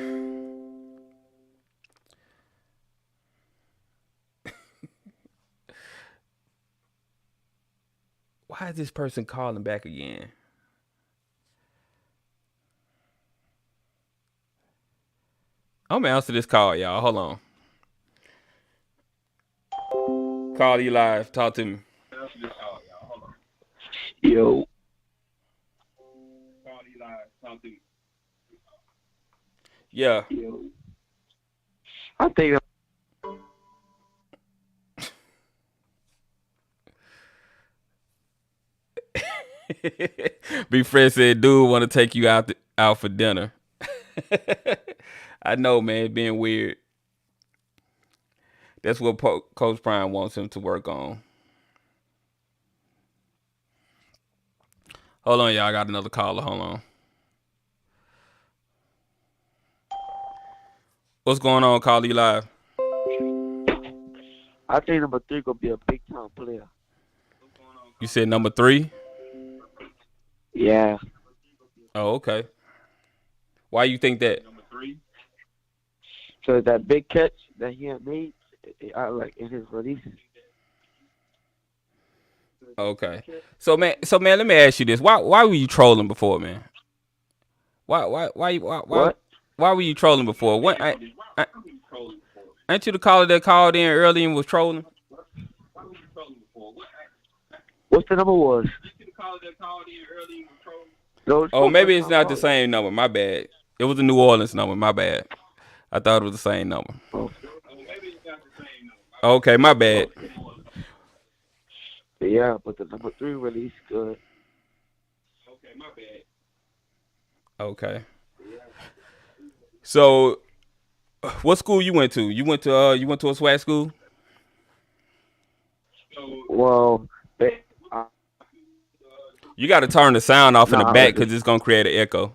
Why is this person calling back again? I'm gonna answer this call, y'all. Hold on. Call you live. Talk to me. Yo. Call you live. Talk to me. Yeah. Yo. I think. Big Fred said, dude want to take you out for dinner. I know, man, it's being weird. That's what Coach Prime wants him to work on. Hold on, y'all. I got another caller. Hold on. What's going on, Call You Live? I think number 3 gonna be a big time player. You said number 3? Yeah. Oh, okay. Why you think that? Number 3. So that big catch that he had made, like in his release. Okay. So man, let me ask you this: Why were you trolling before, man? Why were you trolling before? What? Ain't you the caller that called in early and was trolling? What's the number was? Oh, maybe it's not the same number. My bad. It was a New Orleans number. My bad. I thought it was the same number. Okay, my bad. Yeah, but the number 3 release good. Okay, my bad. Okay. So, what school you went to? You went to a SWAC school? Well, you got to turn the sound off in the back because it's gonna create an echo.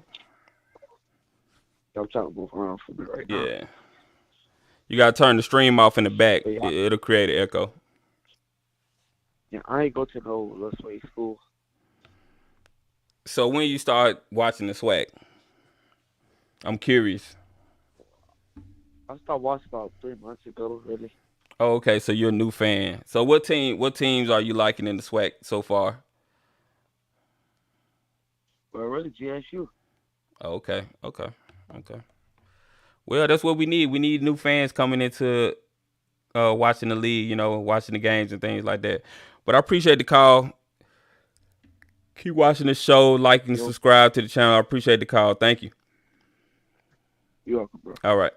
I'm trying to move around for me right now. Yeah. You gotta turn the stream off in the back. Yeah. It'll create an echo. Yeah, I ain't go to no little sway school. So when you start watching the SWAC? I'm curious. I started watching about 3 months ago, really. Oh, okay, so you're a new fan. So what teams are you liking in the SWAC so far? Well, really, GSU. Oh, okay. Well, that's what we need. We need new fans coming into watching the league, watching the games and things like that. But I appreciate the call. Keep watching the show, like and subscribe to the channel. I appreciate the call. Thank you. You're welcome, bro. All right.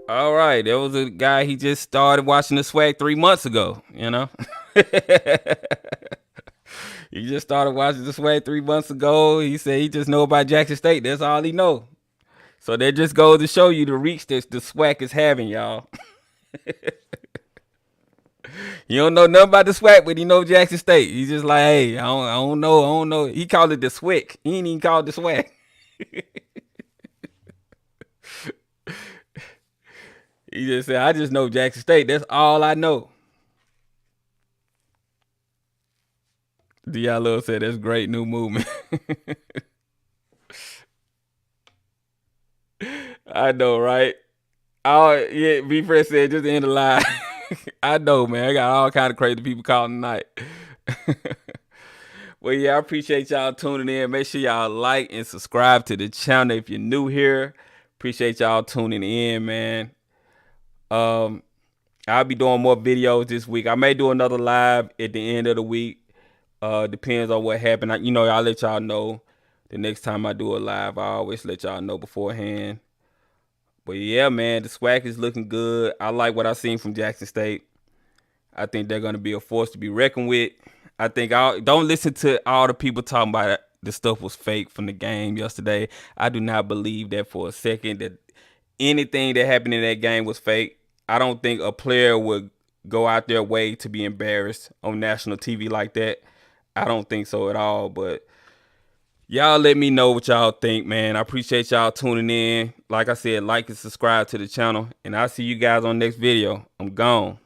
All right. There was a guy, he just started watching the SWAC 3 months ago, He just started watching the SWAC 3 months ago. He said he just know about Jackson State. That's all he know. So that just goes to show you the reach that the SWAC is having, y'all. You don't know nothing about the SWAC, but he know Jackson State. He's just like, hey, I don't know. He called it the SWIC. He ain't even called it the SWAC. He just said, I just know Jackson State. That's all I know. Diallo said, that's great new movement. I know, right? Yeah, B-Fresh said, just end the line. I know, man. I got all kind of crazy people calling tonight. Well, yeah, I appreciate y'all tuning in. Make sure y'all like and subscribe to the channel if you're new here. Appreciate y'all tuning in, man. I'll be doing more videos this week. I may do another live at the end of the week. Depends on what happened. I'll let y'all know the next time I do a live. I always let y'all know beforehand. But yeah, man, the SWAC is looking good. I like what I've seen from Jackson State. I think they're going to be a force to be reckoned with. I think don't listen to all the people talking about it. The stuff was fake from the game yesterday. I do not believe that for a second that anything that happened in that game was fake. I don't think a player would go out their way to be embarrassed on national TV like that. I don't think so at all, but y'all let me know what y'all think, man. I appreciate y'all tuning in. Like I said, like and subscribe to the channel, and I'll see you guys on the next video. I'm gone.